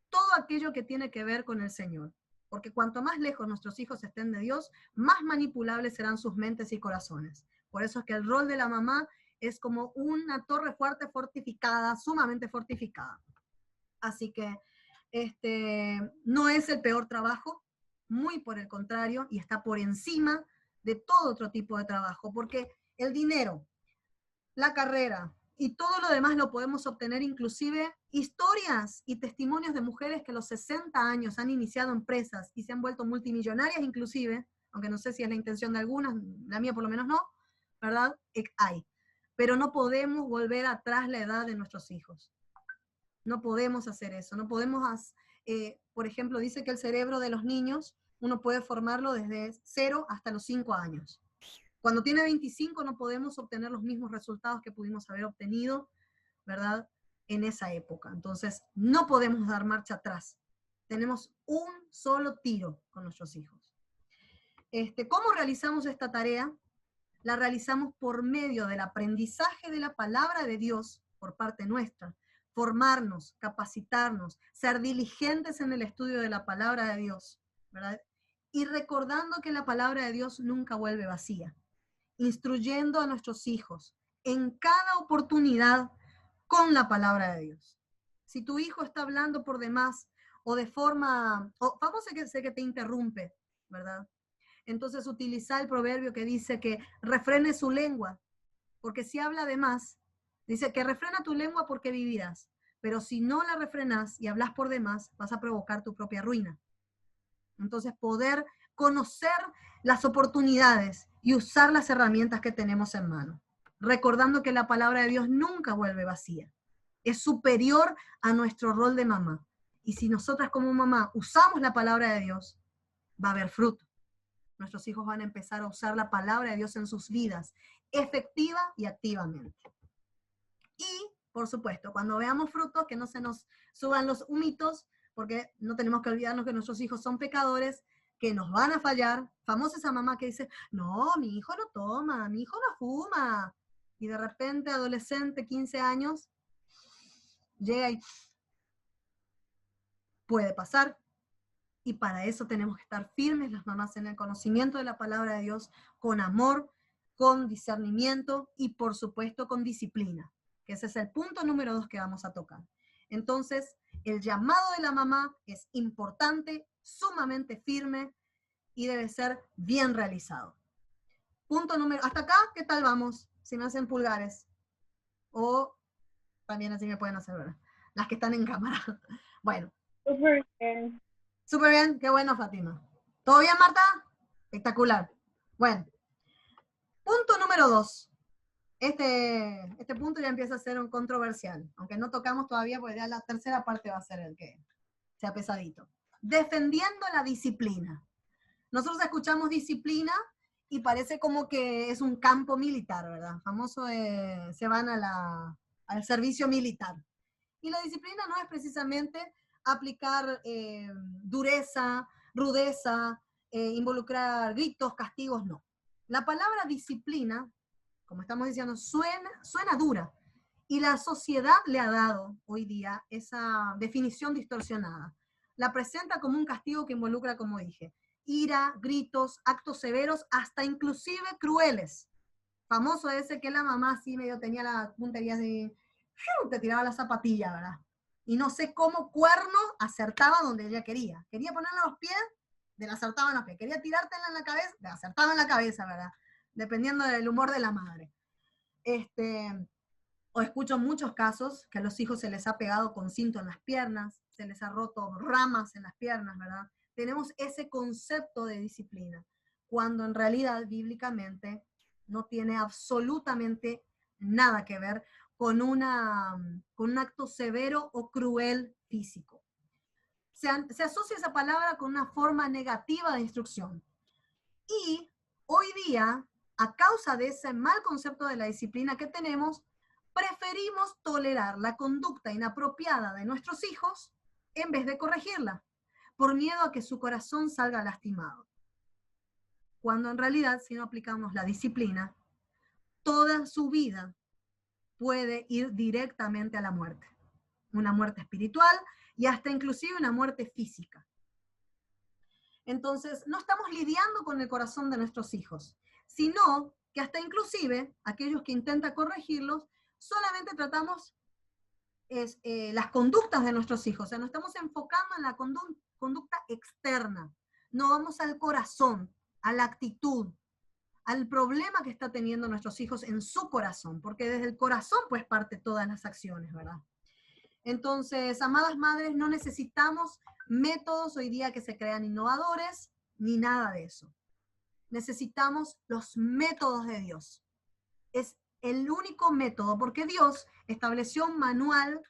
A: todo aquello que tiene que ver con el Señor. Porque cuanto más lejos nuestros hijos estén de Dios, más manipulables serán sus mentes y corazones. Por eso es que el rol de la mamá es como una torre fuerte fortificada, sumamente fortificada. Así que no es el peor trabajo, muy por el contrario, y está por encima de todo otro tipo de trabajo, porque el dinero, la carrera y todo lo demás lo podemos obtener, inclusive historias y testimonios de mujeres que a los 60 años han iniciado empresas y se han vuelto multimillonarias inclusive, aunque no sé si es la intención de algunas, la mía por lo menos no, ¿verdad? Hay. Pero no podemos volver atrás la edad de nuestros hijos. No podemos hacer eso, no podemos, por ejemplo, dice que el cerebro de los niños uno puede formarlo desde 0 hasta los 5 años. Cuando tiene 25 no podemos obtener los mismos resultados que pudimos haber obtenido, ¿verdad? En esa época. Entonces, no podemos dar marcha atrás. Tenemos un solo tiro con nuestros hijos. ¿Cómo realizamos esta tarea? la realizamos por medio del aprendizaje de la palabra de Dios por parte nuestra, formarnos, capacitarnos, ser diligentes en el estudio de la palabra de Dios, ¿verdad? Y recordando que la palabra de Dios nunca vuelve vacía, instruyendo a nuestros hijos en cada oportunidad con la palabra de Dios. Si tu hijo está hablando por demás o de forma, o vamos a sé que te interrumpe, ¿verdad? Entonces utiliza el proverbio que dice que refrene su lengua, porque si habla de más, dice que refrena tu lengua porque vivirás, pero si no la refrenas y hablas por demás, vas a provocar tu propia ruina. Entonces poder conocer las oportunidades y usar las herramientas que tenemos en mano, recordando que la palabra de Dios nunca vuelve vacía, es superior a nuestro rol de mamá. Y si nosotras como mamá usamos la palabra de Dios, va a haber fruto. Nuestros hijos van a empezar a usar la palabra de Dios en sus vidas, efectiva y activamente. Y, por supuesto, cuando veamos frutos, que no se nos suban los humitos, porque no tenemos que olvidarnos que nuestros hijos son pecadores, que nos van a fallar. Famosa esa mamá que dice, no, mi hijo no toma, mi hijo no fuma. Y de repente, adolescente, 15 años, llega y puede pasar. Y para eso tenemos que estar firmes las mamás en el conocimiento de la palabra de Dios, con amor, con discernimiento y por supuesto con disciplina, que ese es el punto número 2 que vamos a tocar. Entonces, el llamado de la mamá es importante, sumamente firme y debe ser bien realizado. Punto número, hasta acá, ¿qué tal vamos? Si me hacen pulgares. O también así me pueden hacer, ¿verdad? Las que están en cámara. Bueno.
C: Súper bien.
A: Súper bien, qué bueno, Fátima. ¿Todo bien, Marta? Espectacular. Bueno, punto número 2. Este punto ya empieza a ser un controversial, aunque no tocamos todavía, porque ya la tercera parte va a ser el que sea pesadito. Defendiendo la disciplina. Nosotros escuchamos disciplina y parece como que es un campo militar, ¿verdad? Famoso, se van al servicio militar. Y la disciplina no es precisamente aplicar dureza, rudeza, involucrar gritos, castigos, no. La palabra disciplina, como estamos diciendo, suena dura. Y la sociedad le ha dado hoy día esa definición distorsionada. La presenta como un castigo que involucra, como dije, ira, gritos, actos severos, hasta inclusive crueles. Famoso ese que la mamá así medio tenía la puntería así, te tiraba la zapatilla, ¿verdad? Y no sé cómo Cuerno acertaba donde ella quería. Quería ponerle los pies, le acertaba en los pies. Quería tirártela en la cabeza, le acertaba en la cabeza, ¿verdad? Dependiendo del humor de la madre. O escucho muchos casos que a los hijos se les ha pegado con cinto en las piernas, se les ha roto ramas en las piernas, ¿verdad? Tenemos ese concepto de disciplina, cuando en realidad bíblicamente no tiene absolutamente nada que ver con un acto severo o cruel físico. Se asocia esa palabra con una forma negativa de instrucción. Y hoy día, a causa de ese mal concepto de la disciplina que tenemos, preferimos tolerar la conducta inapropiada de nuestros hijos en vez de corregirla, por miedo a que su corazón salga lastimado. Cuando en realidad, si no aplicamos la disciplina, toda su vida puede ir directamente a la muerte. Una muerte espiritual y hasta inclusive una muerte física. Entonces, no estamos lidiando con el corazón de nuestros hijos, sino que hasta inclusive aquellos que intentan corregirlos, solamente tratamos las conductas de nuestros hijos. O sea, nos estamos enfocando en la conducta externa. No vamos al corazón, a la actitud, al problema que está teniendo nuestros hijos en su corazón, porque desde el corazón pues parte todas las acciones, ¿verdad? Entonces, amadas madres, no necesitamos métodos hoy día que se crean innovadores, ni nada de eso. Necesitamos los métodos de Dios. Es el único método, porque Dios estableció un manual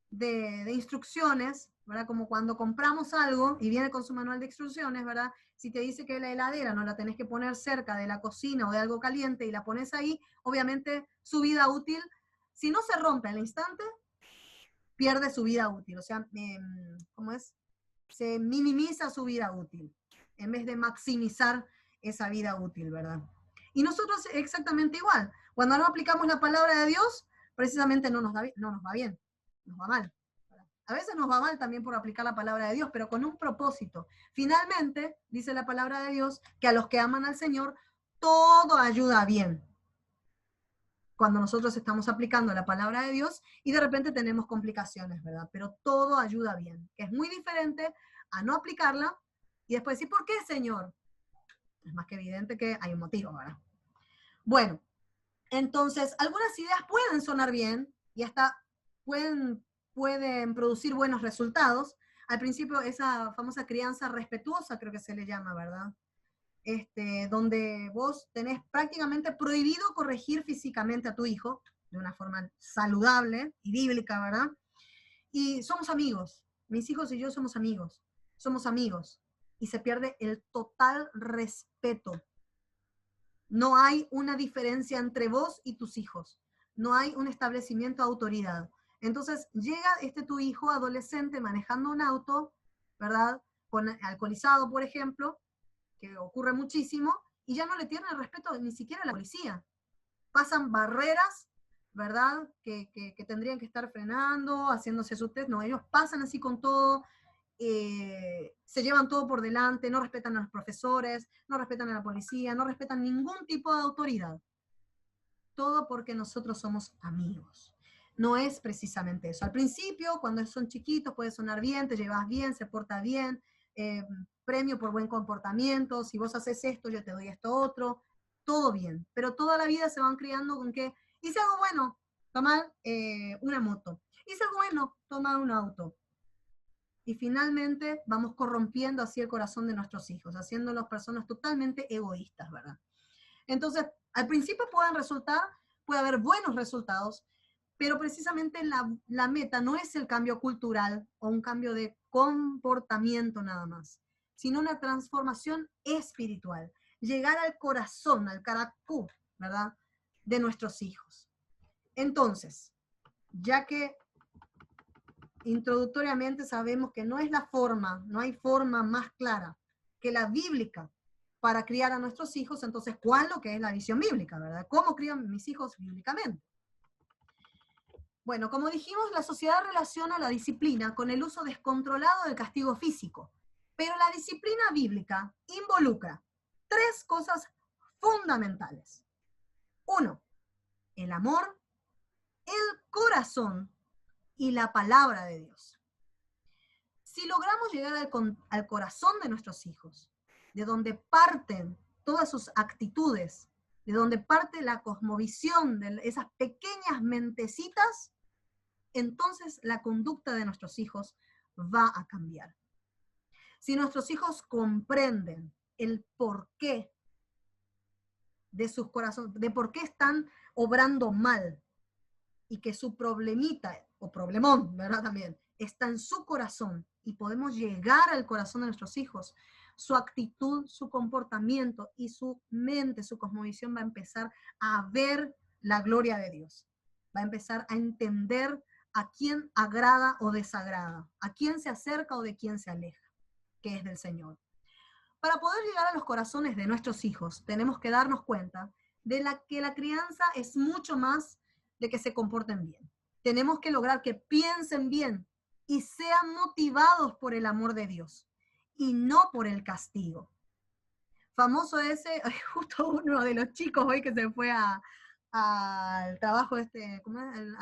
A: de instrucciones, ¿verdad? Como cuando compramos algo y viene con su manual de instrucciones, ¿verdad? Si te dice que la heladera no la tenés que poner cerca de la cocina o de algo caliente y la pones ahí, obviamente su vida útil, si no se rompe al instante, pierde su vida útil. O sea, ¿cómo es? Se minimiza su vida útil en vez de maximizar esa vida útil, ¿verdad? Y nosotros exactamente igual. Cuando no aplicamos la palabra de Dios, precisamente no nos va bien, nos va mal. A veces nos va mal también por aplicar la palabra de Dios, pero con un propósito. Finalmente, dice la palabra de Dios, que a los que aman al Señor, todo ayuda bien. Cuando nosotros estamos aplicando la palabra de Dios y de repente tenemos complicaciones, ¿verdad? Pero todo ayuda bien, que es muy diferente a no aplicarla y después decir, ¿por qué, Señor? Es más que evidente que hay un motivo, ¿verdad? Bueno, entonces, algunas ideas pueden sonar bien y hasta pueden producir buenos resultados. Al principio, esa famosa crianza respetuosa, creo que se le llama, ¿verdad? Donde vos tenés prácticamente prohibido corregir físicamente a tu hijo, de una forma saludable y bíblica, ¿verdad? Y somos amigos, mis hijos y yo somos amigos, y se pierde el total respeto. No hay una diferencia entre vos y tus hijos, no hay un establecimiento de autoridad. Entonces llega tu hijo adolescente manejando un auto, ¿verdad? Alcoholizado, por ejemplo, que ocurre muchísimo, y ya no le tienen respeto ni siquiera a la policía. Pasan barreras, ¿verdad? Que tendrían que estar frenando, haciéndose su test. No, ellos pasan así con todo, se llevan todo por delante, no respetan a los profesores, no respetan a la policía, no respetan ningún tipo de autoridad. Todo porque nosotros somos amigos. No es precisamente eso. Al principio, cuando son chiquitos, puede sonar bien, te llevas bien, se porta bien, premio por buen comportamiento, si vos haces esto, yo te doy esto otro, todo bien. Pero toda la vida se van criando con que, hice algo bueno, toma una moto. Hice algo bueno, toma un auto. Y finalmente vamos corrompiendo así el corazón de nuestros hijos, haciéndolos personas totalmente egoístas, ¿verdad? Entonces, al principio puede haber buenos resultados, pero precisamente la meta no es el cambio cultural o un cambio de comportamiento nada más, sino una transformación espiritual, llegar al corazón, al caracú, ¿verdad?, de nuestros hijos. Entonces, ya que introductoriamente sabemos que no hay forma más clara que la bíblica para criar a nuestros hijos, entonces, ¿cuál lo que es la visión bíblica, verdad? ¿Cómo crían mis hijos bíblicamente? Bueno, como dijimos, la sociedad relaciona la disciplina con el uso descontrolado del castigo físico, pero la disciplina bíblica involucra 3 cosas fundamentales. 1, el amor, el corazón y la palabra de Dios. Si logramos llegar al corazón de nuestros hijos, de donde parten todas sus actitudes, de donde parte la cosmovisión de esas pequeñas mentecitas, entonces la conducta de nuestros hijos va a cambiar. Si nuestros hijos comprenden el porqué de sus corazones, de por qué están obrando mal, y que su problemita, o problemón, ¿verdad? También, está en su corazón, y podemos llegar al corazón de nuestros hijos, su actitud, su comportamiento y su mente, su cosmovisión va a empezar a ver la gloria de Dios. Va a empezar a entender a quién agrada o desagrada, a quién se acerca o de quién se aleja, que es del Señor. Para poder llegar a los corazones de nuestros hijos, tenemos que darnos cuenta de que la crianza es mucho más de que se comporten bien. Tenemos que lograr que piensen bien y sean motivados por el amor de Dios y no por el castigo. Famoso ese, justo uno de los chicos hoy que se fue al trabajo, ¿cómo es?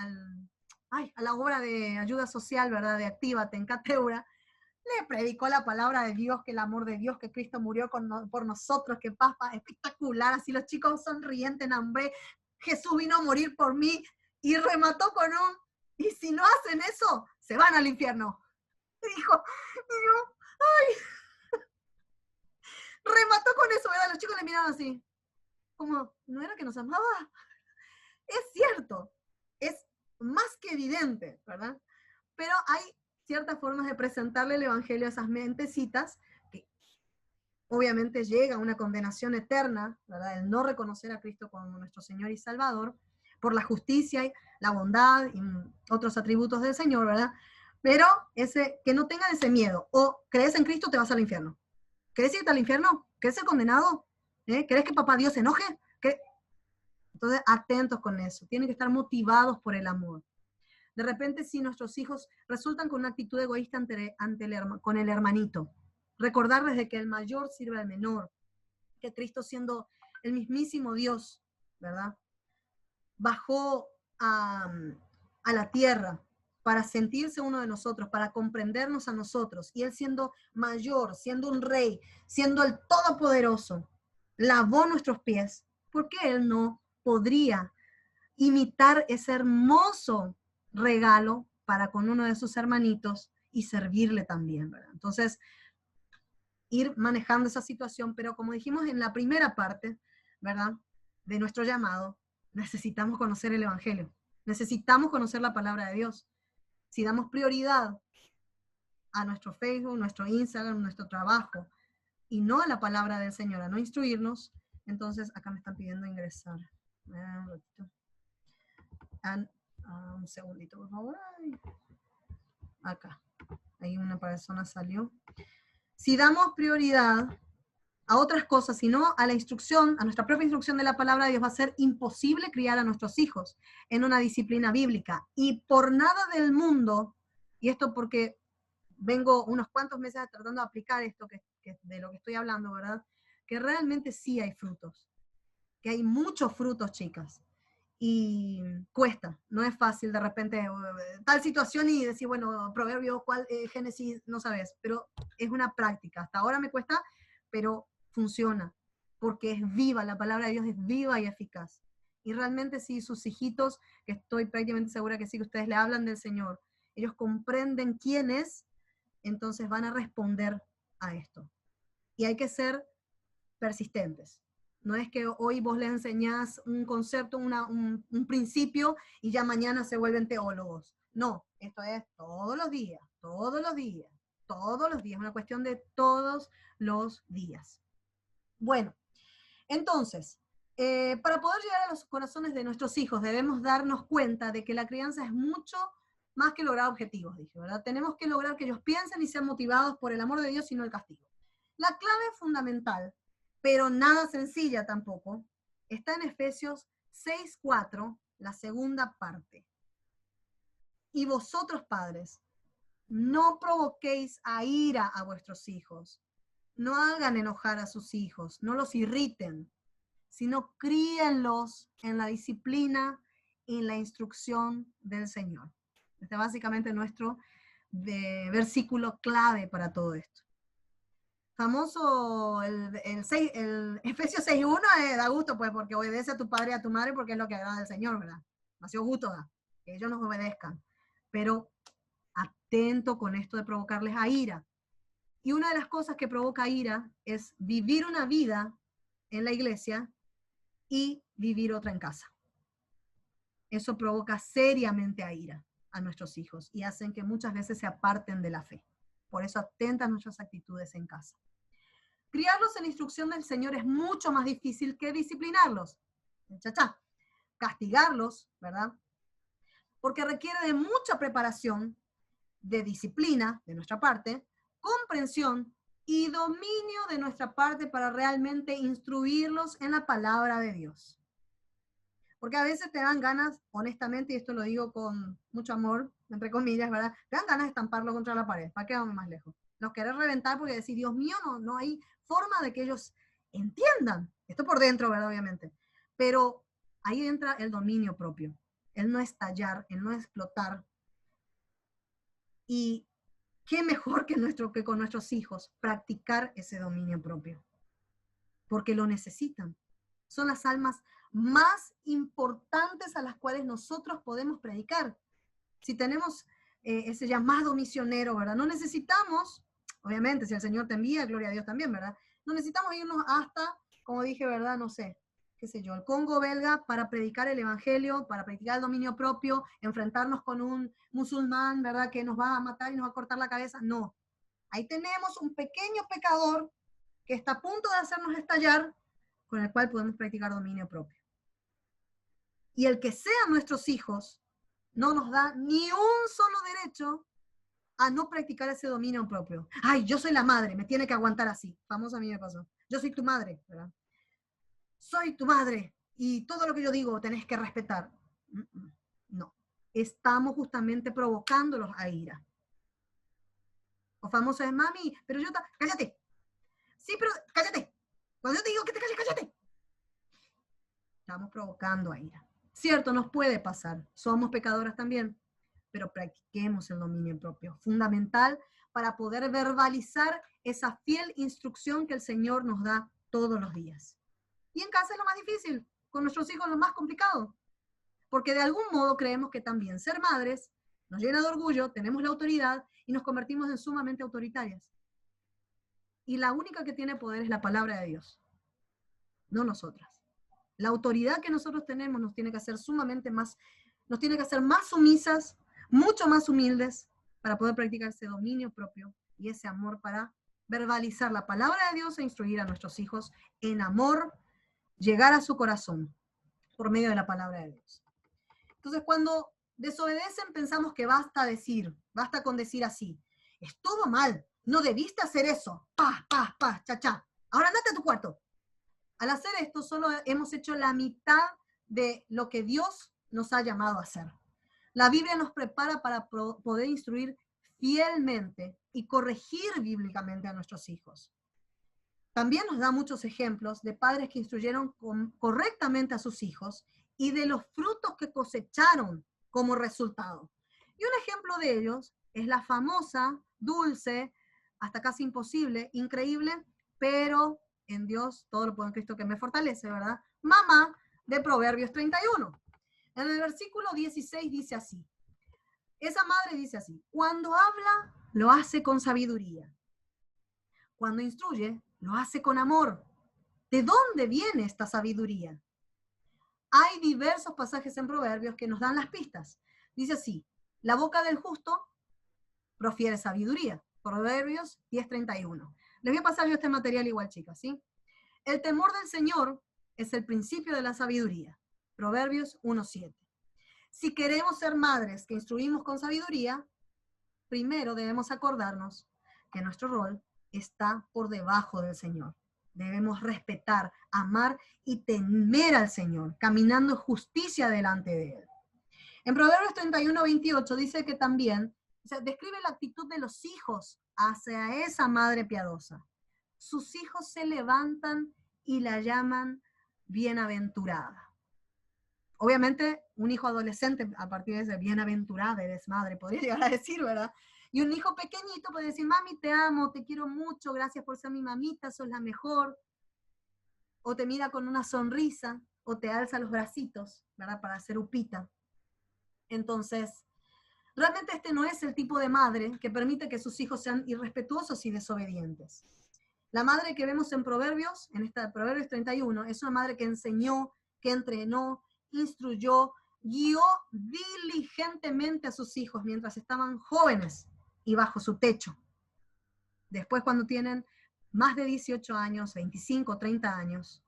A: A la obra de ayuda social, ¿verdad? De Actívate en Cateura, le predicó la palabra de Dios, que el amor de Dios, que Cristo murió por nosotros, que paz, espectacular, así los chicos sonrientes, hambre, Jesús vino a morir por mí, y remató con y si no hacen eso, se van al infierno. Dijo, y yo, ay, remató con eso, ¿verdad? Los chicos le miraron así, como, ¿no era que nos amaba? Es cierto, es más que evidente, ¿verdad? Pero hay ciertas formas de presentarle el evangelio a esas mentecitas que obviamente llega a una condenación eterna, ¿verdad? El no reconocer a Cristo como nuestro Señor y Salvador, por la justicia, la bondad y otros atributos del Señor, ¿verdad? Pero que no tengan ese miedo. O crees en Cristo, te vas al infierno. ¿Querés irte al infierno? ¿Querés ser condenado? ¿Querés que papá Dios se enoje? Entonces, atentos con eso. Tienen que estar motivados por el amor. De repente, si nuestros hijos resultan con una actitud egoísta con el hermanito, recordarles de que el mayor sirve al menor, que Cristo, siendo el mismísimo Dios, ¿verdad?, bajó a la tierra para sentirse uno de nosotros, para comprendernos a nosotros, y Él, siendo mayor, siendo un rey, siendo el todopoderoso, lavó nuestros pies. ¿Por qué Él no podría imitar ese hermoso regalo para con uno de sus hermanitos y servirle también, ¿verdad? Entonces, ir manejando esa situación, pero como dijimos en la primera parte, ¿verdad?, de nuestro llamado, necesitamos conocer el Evangelio, necesitamos conocer la palabra de Dios. Si damos prioridad a nuestro Facebook, nuestro Instagram, nuestro trabajo, y no a la palabra del Señor, a no instruirnos, entonces acá me están pidiendo ingresar. Un segundito, por favor. Acá. Ahí una persona salió. Si damos prioridad a otras cosas, sino a la instrucción, a nuestra propia instrucción de la palabra de Dios, va a ser imposible criar a nuestros hijos en una disciplina bíblica. Y por nada del mundo, y esto porque vengo unos cuantos meses tratando de aplicar esto de lo que estoy hablando, ¿verdad?, que realmente sí hay frutos, que hay muchos frutos, chicas. Y cuesta, no es fácil de repente tal situación y decir, bueno, Proverbios, Génesis, no sabes, pero es una práctica. Hasta ahora me cuesta, pero funciona, porque es viva, la palabra de Dios es viva y eficaz. Y realmente si sus hijitos, que estoy prácticamente segura que sí, que ustedes le hablan del Señor, ellos comprenden quién es, entonces van a responder a esto. Y hay que ser persistentes. No es que hoy vos les enseñás un concepto, un principio, y ya mañana se vuelven teólogos. No, esto es todos los días, todos los días, todos los días, una cuestión de todos los días. Bueno, entonces, para poder llegar a los corazones de nuestros hijos, debemos darnos cuenta de que la crianza es mucho más que lograr objetivos, dije, ¿verdad? Tenemos que lograr que ellos piensen y sean motivados por el amor de Dios y no el castigo. La clave fundamental, pero nada sencilla tampoco, está en Efesios 6:4, la segunda parte. Y vosotros, padres, no provoquéis a ira a vuestros hijos, no hagan enojar a sus hijos, no los irriten, sino críenlos en la disciplina y en la instrucción del Señor. Este es básicamente nuestro versículo clave para todo esto. Famoso el Efesios 6:1, da gusto, pues, porque obedece a tu padre y a tu madre, porque es lo que agrada al Señor, ¿verdad? Demasiado gusto da, que ellos nos obedezcan. Pero atento con esto de provocarles a ira. Y una de las cosas que provoca ira es vivir una vida en la iglesia y vivir otra en casa. Eso provoca seriamente a ira a nuestros hijos y hacen que muchas veces se aparten de la fe. Por eso atentas nuestras actitudes en casa. Criarlos en la instrucción del Señor es mucho más difícil que disciplinarlos. Castigarlos, ¿verdad? Porque requiere de mucha preparación, de disciplina de nuestra parte, comprensión y dominio de nuestra parte para realmente instruirlos en la palabra de Dios. Porque a veces te dan ganas, honestamente, y esto lo digo con mucho amor, entre comillas, ¿verdad? Te dan ganas de estamparlo contra la pared, para que vamos más lejos. Los querés reventar porque decís, Dios mío, no hay forma de que ellos entiendan. Esto por dentro, ¿verdad? Obviamente. Pero ahí entra el dominio propio. El no estallar, el no explotar. Y qué mejor que con nuestros hijos practicar ese dominio propio. Porque lo necesitan. Son las almas más importantes a las cuales nosotros podemos predicar. Si tenemos ese llamado misionero, ¿verdad? No necesitamos, obviamente, si el Señor te envía, gloria a Dios también, ¿verdad? No necesitamos irnos hasta, como dije, ¿verdad? No sé, qué sé yo, el Congo belga para predicar el evangelio, para predicar el dominio propio, enfrentarnos con un musulmán, ¿verdad? Que nos va a matar y nos va a cortar la cabeza. No. Ahí tenemos un pequeño pecador que está a punto de hacernos estallar, con el cual podemos practicar dominio propio. Y el que sean nuestros hijos no nos da ni un solo derecho a no practicar ese dominio propio. Ay, yo soy la madre, me tiene que aguantar así. Famoso a mí me pasó. Yo soy tu madre, ¿verdad? soy tu madre y todo lo que yo digo tenés que respetar. No, estamos justamente provocándolos a ira. O famoso es, mami, pero yo, cállate. Sí, pero cállate. Cuando yo te digo que te calles, cállate. Estamos provocando a ira. Cierto, nos puede pasar. Somos pecadoras también, pero practiquemos el dominio propio. Fundamental para poder verbalizar esa fiel instrucción que el Señor nos da todos los días. Y en casa es lo más difícil, con nuestros hijos lo más complicado, porque de algún modo creemos que también ser madres nos llena de orgullo, tenemos la autoridad y nos convertimos en sumamente autoritarias. Y la única que tiene poder es la palabra de Dios, no nosotras. La autoridad que nosotros tenemos nos tiene que hacer sumamente más, nos tiene que hacer más sumisas, mucho más humildes, para poder practicar ese dominio propio y ese amor para verbalizar la palabra de Dios e instruir a nuestros hijos en amor, llegar a su corazón por medio de la palabra de Dios. Entonces, cuando desobedecen, pensamos que basta con decir así, estuvo mal, no debiste hacer eso, cha, cha, ahora andate a tu cuarto. Al hacer esto, solo hemos hecho la mitad de lo que Dios nos ha llamado a hacer. La Biblia nos prepara para poder instruir fielmente y corregir bíblicamente a nuestros hijos. También nos da muchos ejemplos de padres que instruyeron correctamente a sus hijos y de los frutos que cosecharon como resultado. Y un ejemplo de ellos es la famosa, dulce, hasta casi imposible, increíble, pero en Dios todo lo puedo en Cristo que me fortalece, ¿verdad? Mamá de Proverbios 31. En el versículo 16 dice así, esa madre dice así, cuando habla, lo hace con sabiduría. Cuando instruye, lo hace con amor. ¿De dónde viene esta sabiduría? Hay diversos pasajes en Proverbios que nos dan las pistas. Dice así, la boca del justo profiere sabiduría. Proverbios 10:31. Les voy a pasar yo este material igual, chicas, ¿sí? El temor del Señor es el principio de la sabiduría. Proverbios 1:7. Si queremos ser madres que instruimos con sabiduría, primero debemos acordarnos que nuestro rol está por debajo del Señor. Debemos respetar, amar y temer al Señor, caminando en justicia delante de Él. En Proverbios 31:28 dice que también, describe la actitud de los hijos hacia esa madre piadosa. Sus hijos se levantan y la llaman bienaventurada. Obviamente, un hijo adolescente, a partir de ese bienaventurada, eres madre, podría llegar a decir, ¿verdad? Y un hijo pequeñito puede decir, mami, te amo, te quiero mucho, gracias por ser mi mamita, sos la mejor. O te mira con una sonrisa, o te alza los bracitos, ¿verdad? Para hacer upita. Entonces, realmente este no es el tipo de madre que permite que sus hijos sean irrespetuosos y desobedientes. La madre que vemos en Proverbios, en esta Proverbios 31, es una madre que enseñó, que entrenó, instruyó, guió diligentemente a sus hijos mientras estaban jóvenes y bajo su techo. Después, cuando tienen más de 18 años, 25, 30 años,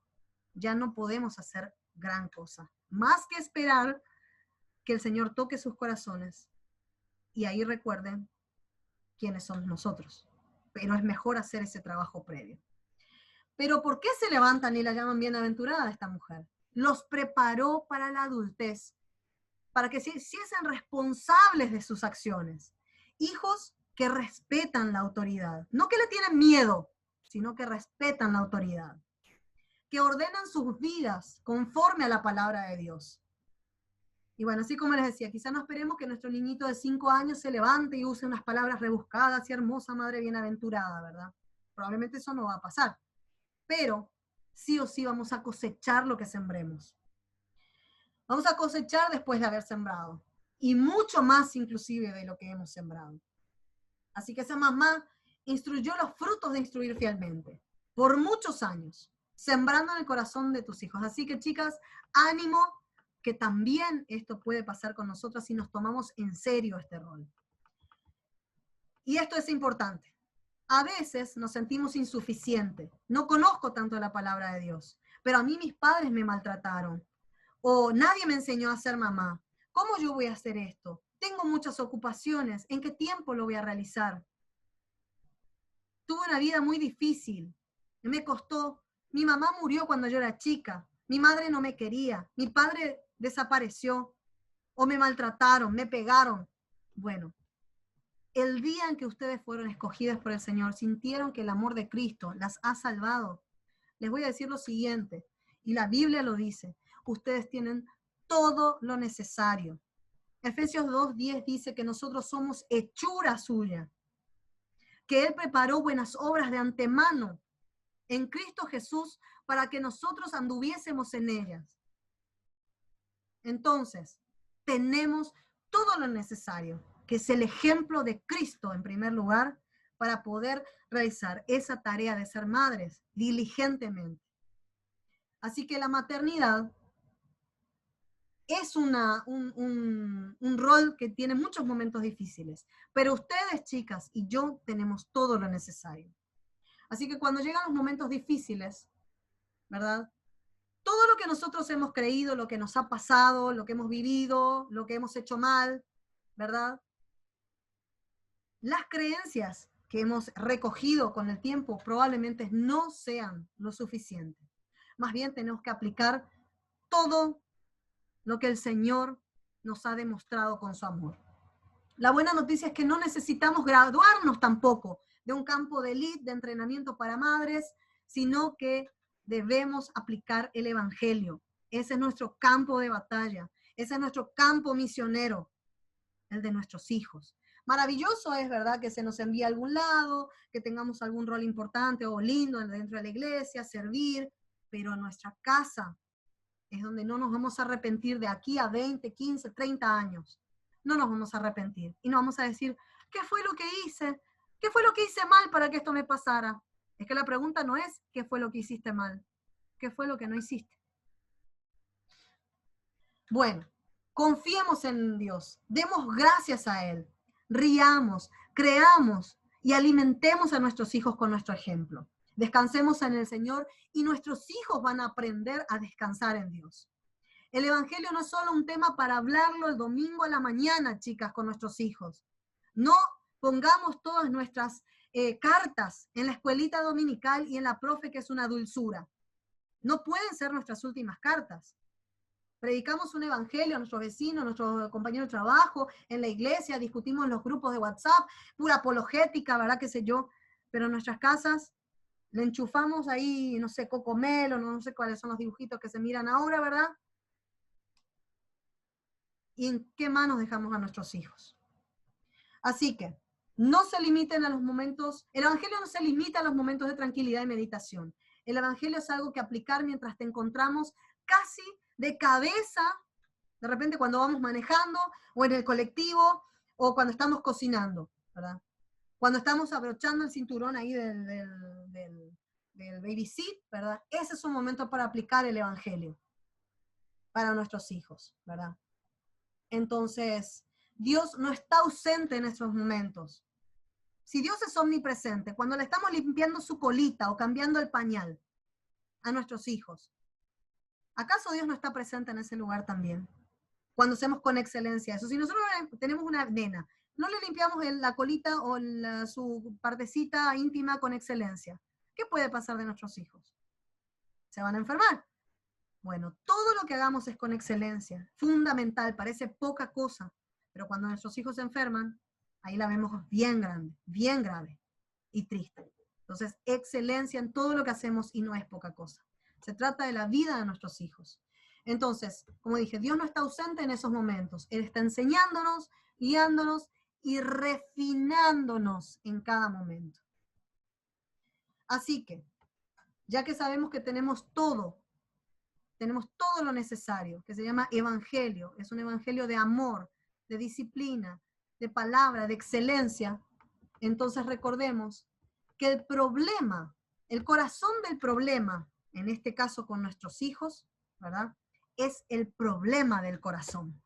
A: ya no podemos hacer gran cosa, más que esperar que el Señor toque sus corazones y ahí recuerden quiénes somos nosotros. Pero es mejor hacer ese trabajo previo. Pero ¿por qué se levantan y la llaman bienaventurada esta mujer? Los preparó para la adultez, para que se hiciesen responsables de sus acciones. Hijos que respetan la autoridad, no que le tienen miedo, sino que respetan la autoridad, que ordenan sus vidas conforme a la palabra de Dios. Y bueno, así como les decía, quizá no esperemos que nuestro niñito de 5 años se levante y use unas palabras rebuscadas y hermosa madre bienaventurada, ¿verdad? Probablemente eso no va a pasar. Pero sí o sí vamos a cosechar lo que sembremos. Vamos a cosechar después de haber sembrado. Y mucho más inclusive de lo que hemos sembrado. Así que esa mamá instruyó los frutos de instruir fielmente. Por muchos años. Sembrando en el corazón de tus hijos. Así que chicas, ánimo, que también esto puede pasar con nosotros si nos tomamos en serio este rol. Y esto es importante. A veces nos sentimos insuficientes. No conozco tanto la palabra de Dios, pero a mí mis padres me maltrataron. O nadie me enseñó a ser mamá. ¿Cómo yo voy a hacer esto? Tengo muchas ocupaciones. ¿En qué tiempo lo voy a realizar? Tuve una vida muy difícil. Me costó Mi mamá murió cuando yo era chica. Mi madre no me quería. Mi padre desapareció. O me maltrataron, me pegaron. Bueno, el día en que ustedes fueron escogidas por el Señor, sintieron que el amor de Cristo las ha salvado. Les voy a decir lo siguiente, y la Biblia lo dice, ustedes tienen todo lo necesario. Efesios 2:10 dice que nosotros somos hechura suya, que Él preparó buenas obras de antemano en Cristo Jesús para que nosotros anduviésemos en ellas. Entonces, tenemos todo lo necesario, que es el ejemplo de Cristo en primer lugar, para poder realizar esa tarea de ser madres diligentemente. Así que la maternidad es un rol que tiene muchos momentos difíciles, pero ustedes, chicas, y yo tenemos todo lo necesario. Así que cuando llegan los momentos difíciles, ¿verdad? Todo lo que nosotros hemos creído, lo que nos ha pasado, lo que hemos vivido, lo que hemos hecho mal, ¿verdad? Las creencias que hemos recogido con el tiempo probablemente no sean lo suficiente. Más bien tenemos que aplicar todo lo que el Señor nos ha demostrado con su amor. La buena noticia es que no necesitamos graduarnos tampoco de un campo de élite de entrenamiento para madres, sino que debemos aplicar el Evangelio. Ese es nuestro campo de batalla, ese es nuestro campo misionero, el de nuestros hijos. Maravilloso es, ¿verdad?, que se nos envíe a algún lado, que tengamos algún rol importante o lindo dentro de la iglesia, servir, pero nuestra casa es donde no nos vamos a arrepentir de aquí a 20, 15, 30 años. No nos vamos a arrepentir y no vamos a decir, ¿qué fue lo que hice? ¿Qué fue lo que hice mal para que esto me pasara? Es que la pregunta no es ¿qué fue lo que hiciste mal? ¿Qué fue lo que no hiciste? Bueno, confiemos en Dios, demos gracias a Él, riamos, creamos y alimentemos a nuestros hijos con nuestro ejemplo. Descansemos en el Señor y nuestros hijos van a aprender a descansar en Dios. El Evangelio no es solo un tema para hablarlo el domingo a la mañana, chicas, con nuestros hijos. No pongamos todas nuestras cartas en la escuelita dominical y en la profe, que es una dulzura. No pueden ser nuestras últimas cartas. Predicamos un evangelio a nuestros vecinos, a nuestros compañeros de trabajo, en la iglesia, discutimos en los grupos de WhatsApp, pura apologética, ¿verdad? Qué sé yo. Pero en nuestras casas le enchufamos ahí, no sé, Cocomelo, no sé cuáles son los dibujitos que se miran ahora, ¿verdad? ¿Y en qué manos dejamos a nuestros hijos? Así que no se limiten a los momentos, el evangelio no se limita a los momentos de tranquilidad y meditación. El evangelio es algo que aplicar mientras te encontramos casi de cabeza, de repente cuando vamos manejando, o en el colectivo, o cuando estamos cocinando, ¿verdad? Cuando estamos abrochando el cinturón ahí del baby seat, ¿verdad? Ese es un momento para aplicar el evangelio para nuestros hijos, ¿verdad? Entonces, Dios no está ausente en esos momentos. Si Dios es omnipresente, cuando le estamos limpiando su colita o cambiando el pañal a nuestros hijos, ¿acaso Dios no está presente en ese lugar también? Cuando hacemos con excelencia eso. Si nosotros tenemos una nena, no le limpiamos la colita o su partecita íntima con excelencia, ¿qué puede pasar de nuestros hijos? Se van a enfermar. Bueno, todo lo que hagamos es con excelencia, fundamental, parece poca cosa, pero cuando nuestros hijos se enferman, ahí la vemos bien grande, bien grave y triste. Entonces, excelencia en todo lo que hacemos y no es poca cosa. Se trata de la vida de nuestros hijos. Entonces, como dije, Dios no está ausente en esos momentos. Él está enseñándonos, guiándonos y refinándonos en cada momento. Así que, ya que sabemos que tenemos todo lo necesario, que se llama evangelio, es un evangelio de amor, de disciplina, de palabra, de excelencia, entonces recordemos que el problema, el corazón del problema, en este caso con nuestros hijos, ¿verdad?, es el problema del corazón.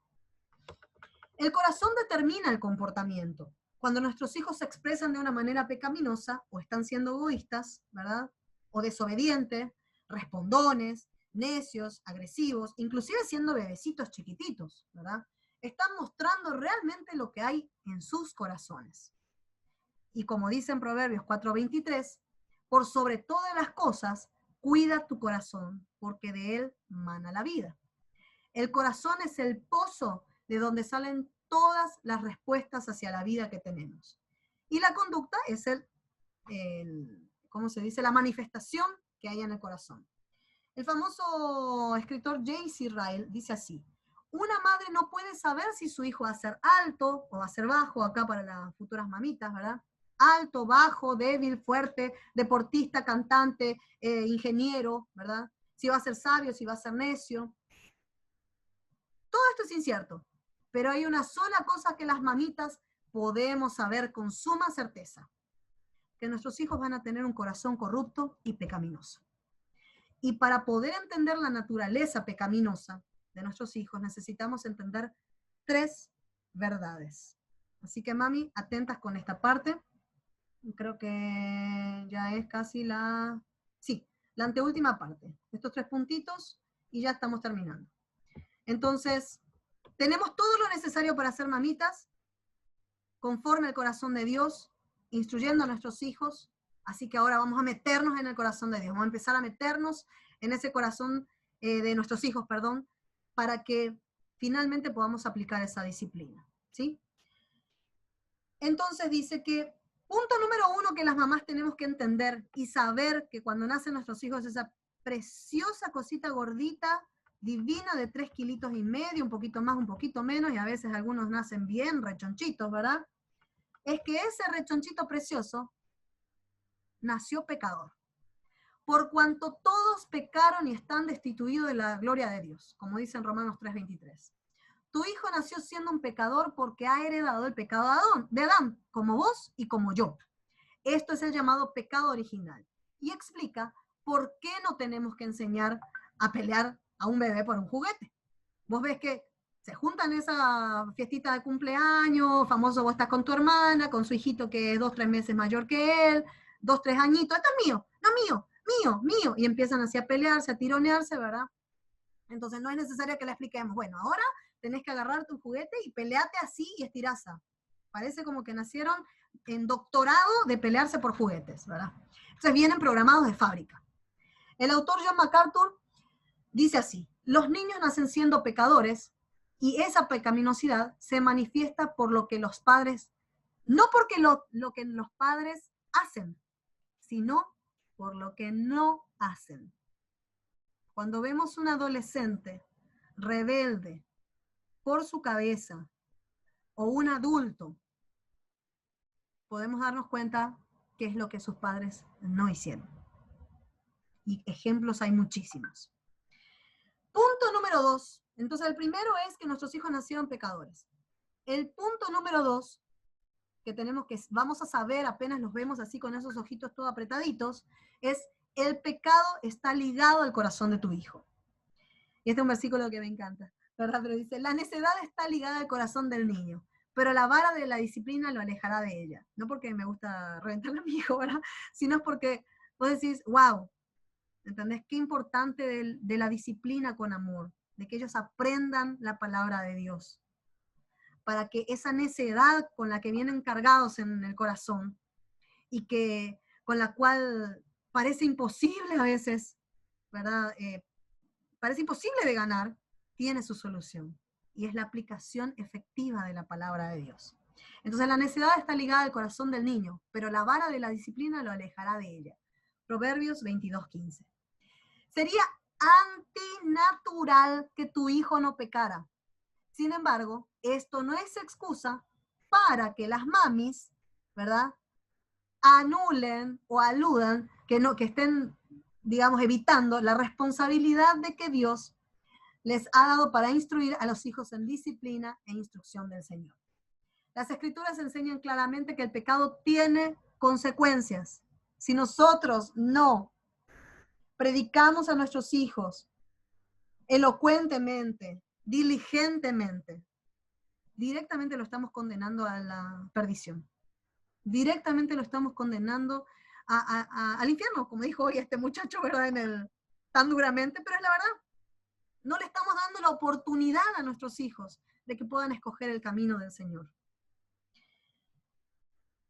A: El corazón determina el comportamiento. Cuando nuestros hijos se expresan de una manera pecaminosa, o están siendo egoístas, ¿verdad?, o desobedientes, respondones, necios, agresivos, inclusive siendo bebecitos chiquititos, ¿verdad?, están mostrando realmente lo que hay en sus corazones. Y como dice en Proverbios 4:23, por sobre todas las cosas, cuida tu corazón, porque de él mana la vida. El corazón es el pozo de donde salen todas las respuestas hacia la vida que tenemos. Y la conducta es ¿cómo se dice? La manifestación que hay en el corazón. El famoso escritor J.C. Ryle dice así: una madre no puede saber si su hijo va a ser alto o va a ser bajo, acá para las futuras mamitas, ¿verdad? Alto, bajo, débil, fuerte, deportista, cantante, ingeniero, ¿verdad? Si va a ser sabio, si va a ser necio. Todo esto es incierto, pero hay una sola cosa que las mamitas podemos saber con suma certeza: que nuestros hijos van a tener un corazón corrupto y pecaminoso. Y para poder entender la naturaleza pecaminosa de nuestros hijos, necesitamos entender 3 verdades. Así que, mami, atentas con esta parte. Creo que ya es casi la anteúltima parte. Estos 3 puntitos y ya estamos terminando. Entonces, tenemos todo lo necesario para ser mamitas, conforme al corazón de Dios, instruyendo a nuestros hijos. Así que ahora vamos a meternos en el corazón de Dios. Vamos a empezar a meternos en ese corazón de nuestros hijos, perdón, para que finalmente podamos aplicar esa disciplina, ¿sí? Entonces dice que, punto número 1 que las mamás tenemos que entender y saber que cuando nacen nuestros hijos, esa preciosa cosita gordita, divina de 3,5 kilitos, un poquito más, un poquito menos, y a veces algunos nacen bien rechonchitos, ¿verdad? Es que ese rechonchito precioso nació pecador. Por cuanto todos pecaron y están destituidos de la gloria de Dios, como dice en Romanos 3:23. Tu hijo nació siendo un pecador porque ha heredado el pecado de Adán, como vos y como yo. Esto es el llamado pecado original. Y explica por qué no tenemos que enseñar a pelear a un bebé por un juguete. Vos ves que se juntan esa fiestita de cumpleaños, famoso, vos estás con tu hermana, con su hijito que es 2, 3 meses mayor que él, 2, 3 añitos, esto es mío, no mío, mío, mío, y empiezan así a pelearse, a tironearse, ¿verdad? Entonces no es necesario que le expliquemos, bueno, ahora tenés que agarrar tu juguete y peleate así y estirasa. Parece como que nacieron en doctorado de pelearse por juguetes, ¿verdad? Entonces vienen programados de fábrica. El autor John MacArthur dice así: los niños nacen siendo pecadores y esa pecaminosidad se manifiesta por lo que los padres, no porque lo que los padres hacen, sino por lo que no hacen. Cuando vemos un adolescente rebelde por su cabeza o un adulto, podemos darnos cuenta qué es lo que sus padres no hicieron. Y ejemplos hay muchísimos. Punto número 2. Entonces, el primero es que nuestros hijos nacieron pecadores. El punto número 2, que vamos a saber apenas los vemos así con esos ojitos todos apretaditos, es: el pecado está ligado al corazón de tu hijo. Y este es un versículo que me encanta, ¿verdad? Pero dice: la necedad está ligada al corazón del niño, pero la vara de la disciplina lo alejará de ella. No porque me gusta reventarle a mi hijo, ¿verdad? Sino porque vos decís, wow, ¿entendés? Qué importante de la disciplina con amor, de que ellos aprendan la palabra de Dios, para que esa necedad con la que vienen cargados en el corazón y que con la cual parece imposible a veces, ¿verdad? Parece imposible de ganar, tiene su solución, y es la aplicación efectiva de la palabra de Dios. Entonces la necedad está ligada al corazón del niño, pero la vara de la disciplina lo alejará de ella. Proverbios 22:15. Sería antinatural que tu hijo no pecara. Sin embargo, esto no es excusa para que las mamis, ¿verdad?, anulen o aludan, que estén, digamos, evitando la responsabilidad de que Dios les ha dado para instruir a los hijos en disciplina e instrucción del Señor. Las Escrituras enseñan claramente que el pecado tiene consecuencias. Si nosotros no predicamos a nuestros hijos elocuentemente, diligentemente, directamente lo estamos condenando a la perdición. Directamente lo estamos condenando al infierno, como dijo hoy este muchacho, ¿verdad? Tan duramente, pero es la verdad. No le estamos dando la oportunidad a nuestros hijos de que puedan escoger el camino del Señor.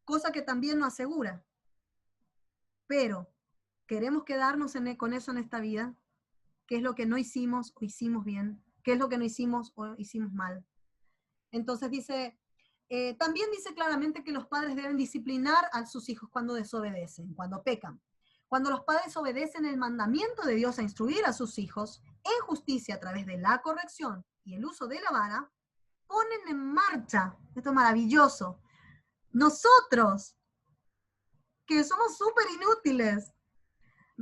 A: Cosa que también nos asegura. Pero ¿Queremos quedarnos con eso en esta vida? ¿Qué es lo que no hicimos o hicimos bien? ¿Qué es lo que no hicimos o hicimos mal? Entonces dice, también dice claramente que los padres deben disciplinar a sus hijos cuando desobedecen, cuando pecan. Cuando los padres obedecen el mandamiento de Dios a instruir a sus hijos en justicia a través de la corrección y el uso de la vara, ponen en marcha, esto es maravilloso, nosotros, que somos súper inútiles,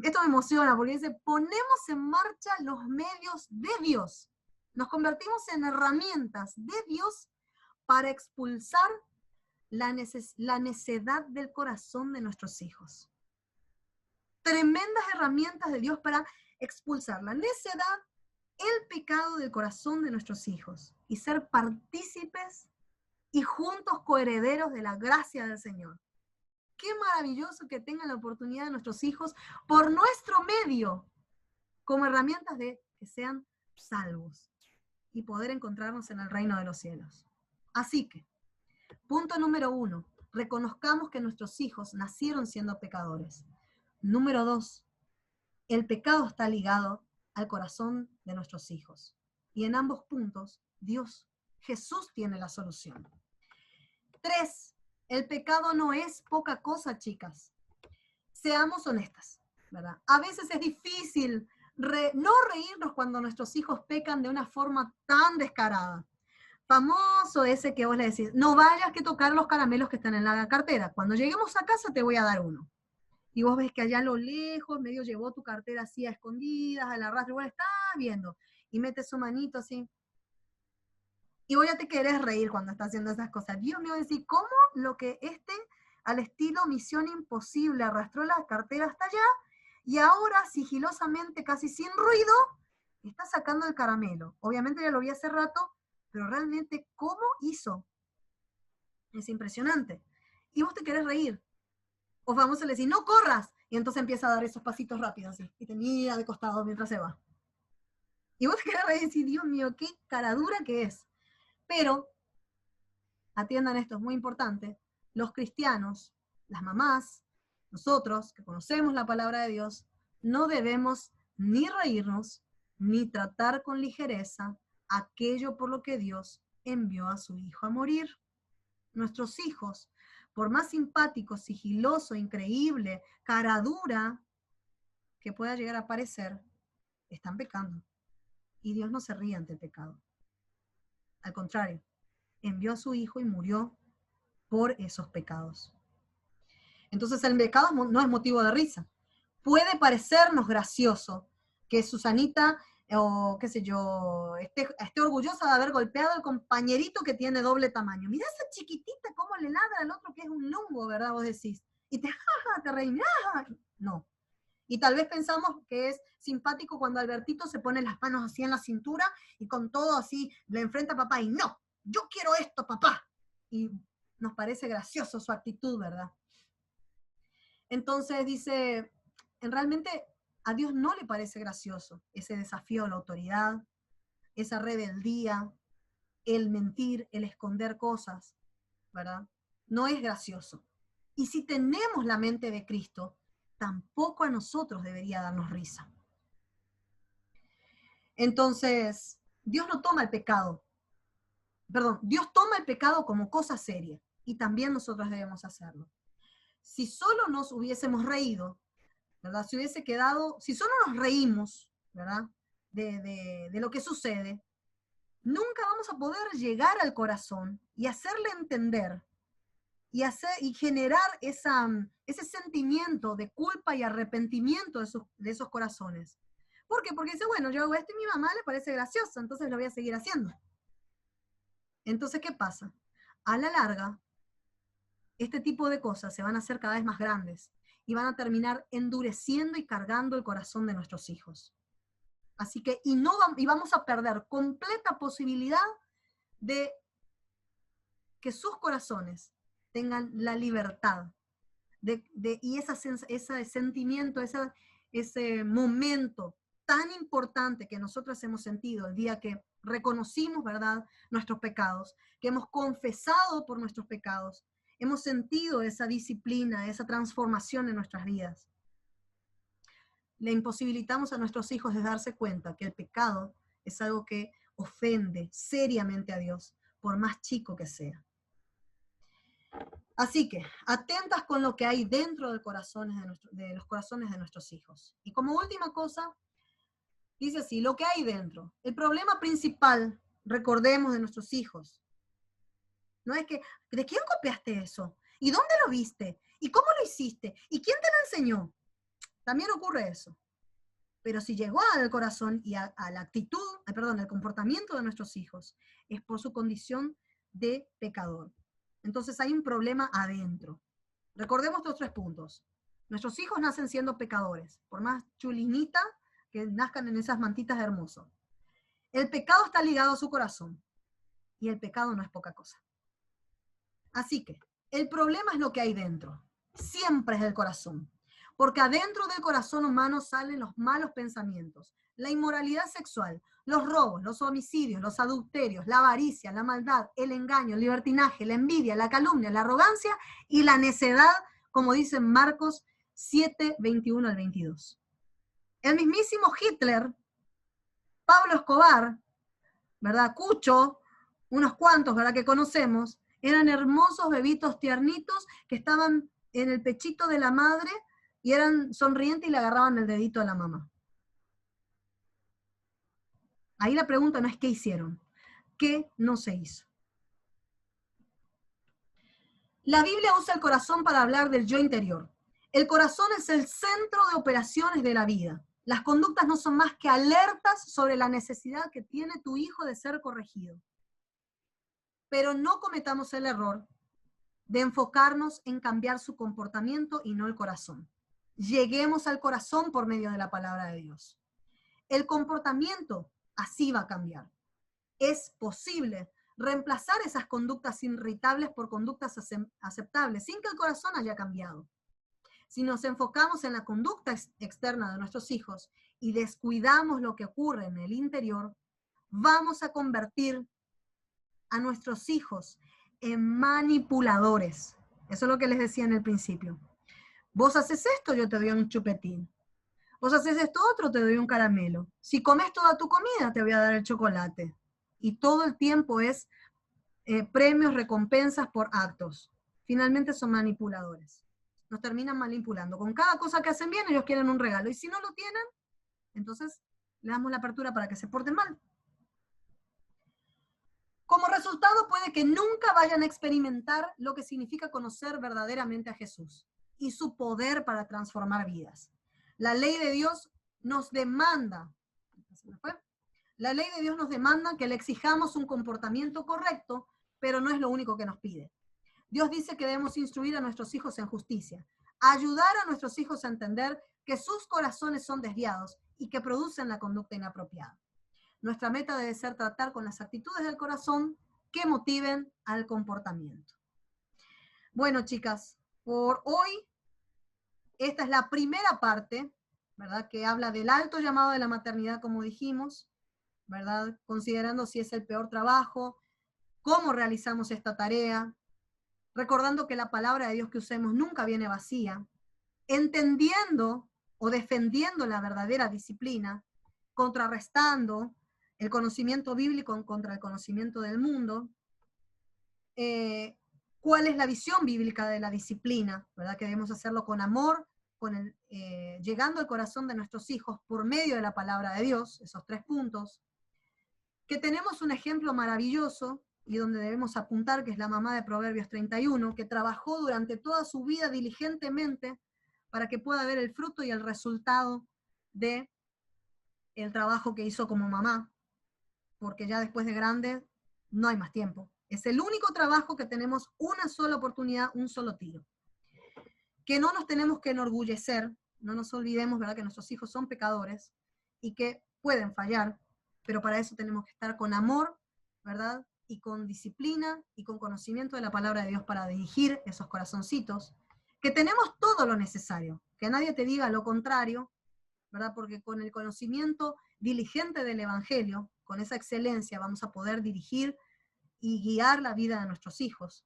A: esto me emociona porque dice, ponemos en marcha los medios de Dios. Nos convertimos en herramientas de Dios para expulsar la necedad del corazón de nuestros hijos. Tremendas herramientas de Dios para expulsar la necedad, el pecado del corazón de nuestros hijos y ser partícipes y juntos coherederos de la gracia del Señor. Qué maravilloso que tengan la oportunidad de nuestros hijos por nuestro medio, como herramientas de que sean salvos y poder encontrarnos en el reino de los cielos. Así que, punto número 1, reconozcamos que nuestros hijos nacieron siendo pecadores. Número 2, el pecado está ligado al corazón de nuestros hijos. Y en ambos puntos, Jesús tiene la solución. 3, el pecado no es poca cosa, chicas. Seamos honestas, ¿verdad? A veces es difícil no reírnos cuando nuestros hijos pecan de una forma tan descarada. Famoso ese que vos le decís, no vayas que tocar los caramelos que están en la cartera. Cuando lleguemos a casa te voy a dar uno. Y vos ves que allá a lo lejos medio llevó tu cartera así a escondidas, al arrastre, bueno, estás viendo. Y mete su manito así. Y vos ya te querés reír cuando está haciendo esas cosas. Dios mío, decir, ¿cómo lo que al estilo Misión Imposible arrastró la cartera hasta allá y ahora sigilosamente, casi sin ruido, está sacando el caramelo? Obviamente ya lo vi hace rato, pero realmente, ¿cómo hizo? Es impresionante. Y vos te querés reír. O vamos a decir, no corras. Y entonces empieza a dar esos pasitos rápidos así, y te mira de costado mientras se va. Y vos te querés reír y decir, Dios mío, qué cara dura que es. Pero, atiendan esto, es muy importante, los cristianos, las mamás, nosotros que conocemos la palabra de Dios, no debemos ni reírnos, ni tratar con ligereza aquello por lo que Dios envió a su Hijo a morir. Nuestros hijos, por más simpático, sigiloso, increíble, cara dura que pueda llegar a parecer, están pecando. Y Dios no se ríe ante el pecado. Al contrario, envió a su Hijo y murió por esos pecados. Entonces el pecado no es motivo de risa. Puede parecernos gracioso que Susanita, o qué sé yo, esté orgullosa de haber golpeado al compañerito que tiene doble tamaño. Mirá esa chiquitita cómo le ladra al otro que es un lungo, ¿verdad? Vos decís. Y te reís. No. Y tal vez pensamos que es simpático cuando Albertito se pone las manos así en la cintura y con todo así le enfrenta a papá y no, yo quiero esto, papá. Y nos parece gracioso su actitud, ¿verdad? Entonces dice, realmente a Dios no le parece gracioso ese desafío a la autoridad, esa rebeldía, el mentir, el esconder cosas, ¿verdad? No es gracioso. Y si tenemos la mente de Cristo, tampoco a nosotros debería darnos risa. Entonces, Dios toma el pecado como cosa seria, y también nosotros debemos hacerlo. Si solo nos hubiésemos reído, ¿verdad? Si solo nos reímos, ¿verdad? De lo que sucede, nunca vamos a poder llegar al corazón y hacerle entender y generar ese sentimiento de culpa y arrepentimiento de esos corazones. ¿Por qué? Porque dice, bueno, yo hago esto y a mi mamá le parece gracioso, entonces lo voy a seguir haciendo. Entonces, ¿qué pasa? A la larga, este tipo de cosas se van a hacer cada vez más grandes y van a terminar endureciendo y cargando el corazón de nuestros hijos. Así que, y vamos a perder completa posibilidad de que sus corazones tengan la libertad y ese sentimiento, ese momento tan importante que nosotros hemos sentido el día que reconocimos, ¿verdad?, nuestros pecados, que hemos confesado por nuestros pecados, hemos sentido esa disciplina, esa transformación en nuestras vidas. le imposibilitamos a nuestros hijos de darse cuenta que el pecado es algo que ofende seriamente a Dios, por más chico que sea. Así que, atentas con lo que hay dentro del corazón de los corazones de nuestros hijos. Y como última cosa, dice así, lo que hay dentro. El problema principal, recordemos, de nuestros hijos, no es que, ¿de quién copiaste eso? ¿Y dónde lo viste? ¿Y cómo lo hiciste? ¿Y quién te lo enseñó? También ocurre eso. Pero si llegó al corazón y a la actitud, al comportamiento de nuestros hijos, es por su condición de pecador. Entonces hay un problema adentro. Recordemos estos 3 puntos. Nuestros hijos nacen siendo pecadores, por más chulinita que nazcan en esas mantitas hermosas. El pecado está ligado a su corazón, y el pecado no es poca cosa. Así que, el problema es lo que hay dentro. Siempre es el corazón. Porque adentro del corazón humano salen los malos pensamientos, la inmoralidad sexual, los robos, los homicidios, los adulterios, la avaricia, la maldad, el engaño, el libertinaje, la envidia, la calumnia, la arrogancia y la necedad, como dice Marcos 7, 21 al 22. El mismísimo Hitler, Pablo Escobar, ¿verdad? Cucho, unos cuantos, ¿verdad?, que conocemos, eran hermosos bebitos tiernitos que estaban en el pechito de la madre y eran sonrientes y le agarraban el dedito a la mamá. Ahí la pregunta no es qué hicieron, qué no se hizo. La Biblia usa el corazón para hablar del yo interior. El corazón es el centro de operaciones de la vida. Las conductas no son más que alertas sobre la necesidad que tiene tu hijo de ser corregido. Pero no cometamos el error de enfocarnos en cambiar su comportamiento y no el corazón. Lleguemos al corazón por medio de la palabra de Dios. El comportamiento así va a cambiar. Es posible reemplazar esas conductas irritables por conductas aceptables sin que el corazón haya cambiado. Si nos enfocamos en la conducta externa de nuestros hijos y descuidamos lo que ocurre en el interior, vamos a convertir a nuestros hijos en manipuladores. Eso es lo que les decía en el principio. Vos haces esto, yo te doy un chupetín. Vos haces esto otro, te doy un caramelo. Si comes toda tu comida, te voy a dar el chocolate. Y todo el tiempo es premios, recompensas por actos. Finalmente son manipuladores. Nos terminan manipulando. Con cada cosa que hacen bien, ellos quieren un regalo. Y si no lo tienen, entonces le damos la apertura para que se porten mal. Como resultado, puede que nunca vayan a experimentar lo que significa conocer verdaderamente a Jesús y su poder para transformar vidas. La ley de Dios nos demanda, que le exijamos un comportamiento correcto, pero no es lo único que nos pide. Dios dice que debemos instruir a nuestros hijos en justicia, ayudar a nuestros hijos a entender que sus corazones son desviados y que producen la conducta inapropiada. Nuestra meta debe ser tratar con las actitudes del corazón que motiven al comportamiento. Bueno, chicas, por hoy, esta es la primera parte, ¿verdad?, que habla del alto llamado de la maternidad, como dijimos, ¿verdad?, considerando si es el peor trabajo, cómo realizamos esta tarea, recordando que la palabra de Dios que usemos nunca viene vacía, entendiendo o defendiendo la verdadera disciplina, contrarrestando el conocimiento bíblico contra el conocimiento del mundo, cuál es la visión bíblica de la disciplina, ¿verdad?, que debemos hacerlo con amor, llegando al corazón de nuestros hijos por medio de la palabra de Dios, esos 3 puntos, que tenemos un ejemplo maravilloso y donde debemos apuntar, que es la mamá de Proverbios 31, que trabajó durante toda su vida diligentemente para que pueda ver el fruto y el resultado de el trabajo que hizo como mamá, porque ya después de grande no hay más tiempo. Es el único trabajo que tenemos una sola oportunidad, un solo tiro. Que no nos tenemos que enorgullecer, no nos olvidemos, ¿verdad?, que nuestros hijos son pecadores y que pueden fallar, pero para eso tenemos que estar con amor, ¿verdad?, y con disciplina y con conocimiento de la palabra de Dios para dirigir esos corazoncitos, que tenemos todo lo necesario, que nadie te diga lo contrario, ¿verdad?, porque con el conocimiento diligente del Evangelio, con esa excelencia, vamos a poder dirigir y guiar la vida de nuestros hijos.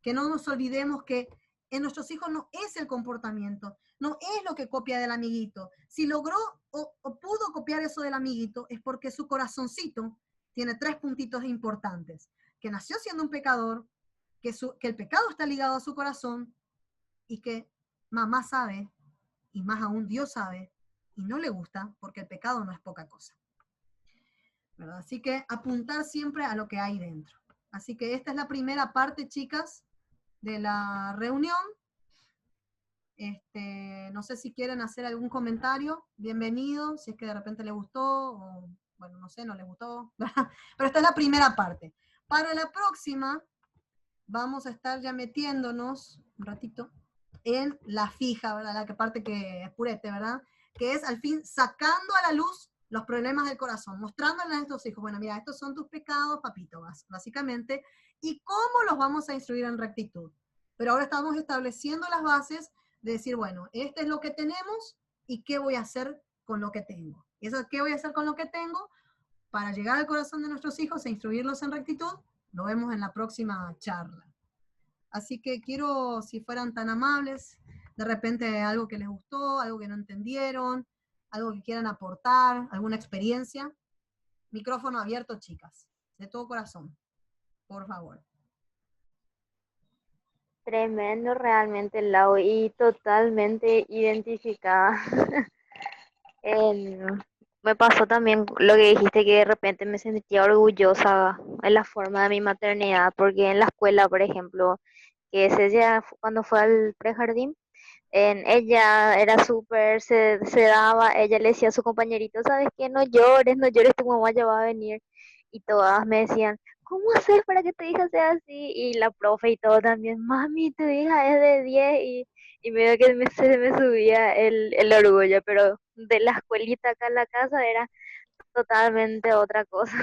A: Que no nos olvidemos que en nuestros hijos no es el comportamiento, no es lo que copia del amiguito. Si logró o pudo copiar eso del amiguito, es porque su corazoncito tiene 3 puntitos importantes. Que nació siendo un pecador, que el pecado está ligado a su corazón y que mamá sabe, y más aún Dios sabe, y no le gusta, porque el pecado no es poca cosa, ¿verdad? Así que apuntar siempre a lo que hay dentro. Así que esta es la primera parte, chicas, de la reunión. No sé si quieren hacer algún comentario, bienvenido, si es que de repente les gustó, o bueno, no sé, no les gustó, pero esta es la primera parte. Para la próxima, vamos a estar ya metiéndonos un ratito en la fija, ¿verdad? La parte que es purete, ¿verdad? Que es al fin sacando a la luz los problemas del corazón, mostrándoles a estos hijos, bueno, mira, estos son tus pecados, papito, básicamente, y cómo los vamos a instruir en rectitud. Pero ahora estamos estableciendo las bases de decir, bueno, este es lo que tenemos y qué voy a hacer con lo que tengo. Y eso, ¿qué voy a hacer con lo que tengo? Para llegar al corazón de nuestros hijos e instruirlos en rectitud, lo vemos en la próxima charla. Así que quiero, si fueran tan amables, de repente algo que les gustó, algo que no entendieron, algo que quieran aportar, alguna experiencia. Micrófono abierto, chicas, de todo corazón, por favor.
D: Tremendo realmente, Lau, y totalmente identificada. Me pasó también lo que dijiste, que de repente me sentía orgullosa en la forma de mi maternidad, porque en la escuela, por ejemplo, que es ella cuando fue al prejardín, ella era súper, se daba, ella le decía a su compañerito, ¿sabes qué? No llores, tu mamá ya va a venir. Y todas me decían, ¿cómo haces para que tu hija sea así? Y la profe y todo también, mami, tu hija es de 10 y medio que se me subía el orgullo, pero de la escuelita acá en la casa era totalmente otra cosa.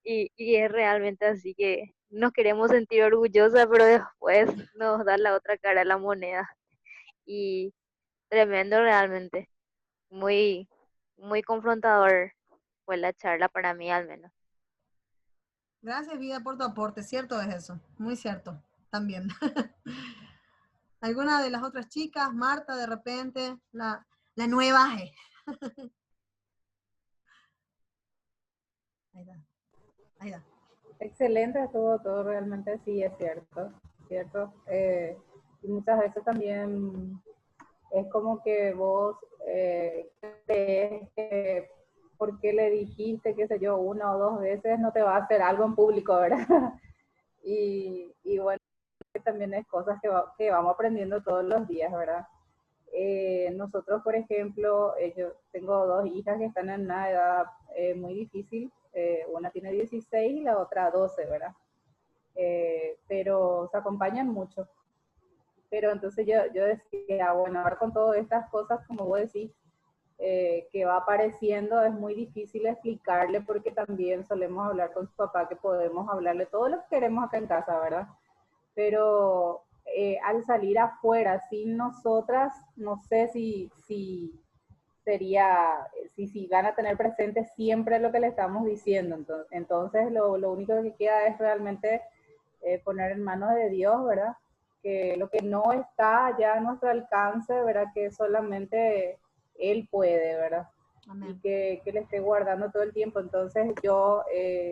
D: Y es realmente así que nos queremos sentir orgullosas, pero después nos da la otra cara de la moneda. Y tremendo realmente, muy, muy confrontador fue la charla para mí al menos.
A: Gracias, vida, por tu aporte. Cierto es eso, muy cierto, también. ¿Alguna de las otras chicas? Marta, de repente, la nueva. Ahí está, ahí está.
E: Excelente estuvo todo, realmente sí, es cierto, cierto. Y muchas veces también es como que vos crees que porque le dijiste, qué sé yo, 1 o 2 veces no te va a hacer algo en público, ¿verdad? Y bueno, también es cosas que vamos aprendiendo todos los días, ¿verdad? Nosotros, por ejemplo, yo tengo 2 hijas que están en una edad muy difícil. Una tiene 16 y la otra 12, ¿verdad? Pero se acompañan mucho. Pero entonces yo decía, bueno, ahora con todas estas cosas, como vos decís, que va apareciendo, es muy difícil explicarle porque también solemos hablar con su papá, que podemos hablarle todo lo que queremos acá en casa, ¿verdad? Pero al salir afuera sin nosotras, no sé si sería, si van a tener presente siempre lo que le estamos diciendo. Entonces lo único que queda es realmente poner en manos de Dios, ¿verdad? Que lo que no está ya a nuestro alcance, ¿verdad? Que solamente Él puede, ¿verdad? Amén. Y que le esté guardando todo el tiempo. Entonces yo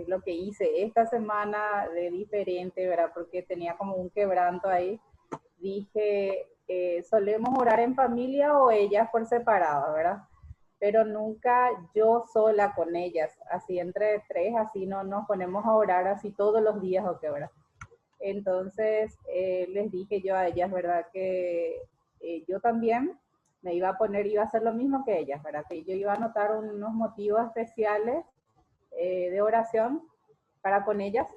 E: lo que hice esta semana de diferente, ¿verdad? Porque tenía como un quebranto ahí, dije, solemos orar en familia o ellas por separado, ¿verdad? Pero nunca yo sola con ellas, así entre 3, así no nos ponemos a orar así todos los días, ¿o qué, verdad? Entonces les dije yo a ellas, ¿verdad? Que yo también me iba a hacer lo mismo que ellas, ¿verdad? Que yo iba a anotar unos motivos especiales de oración para con ellas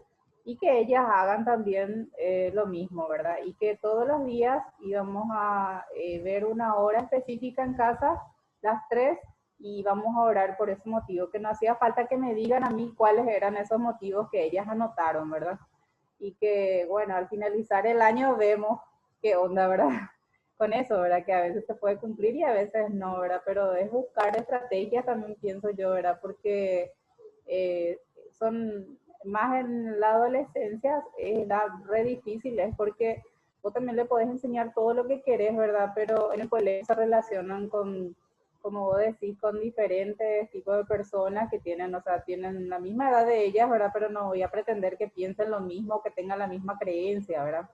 E: y que ellas hagan también lo mismo, ¿verdad? Y que todos los días íbamos a ver una hora específica en casa, las 3, y vamos a orar por ese motivo, que no hacía falta que me digan a mí cuáles eran esos motivos que ellas anotaron, ¿verdad? Y que, bueno, al finalizar el año vemos qué onda, ¿verdad? Con eso, ¿verdad? Que a veces se puede cumplir y a veces no, ¿verdad? Pero es buscar estrategias también, pienso yo, ¿verdad? Porque son más en la adolescencia, era re difícil, es porque vos también le podés enseñar todo lo que querés, ¿verdad? Pero en el colegio se relacionan con, como vos decís, con diferentes tipos de personas que tienen, o sea, tienen la misma edad de ellas, ¿verdad? Pero no voy a pretender que piensen lo mismo, que tengan la misma creencia, ¿verdad?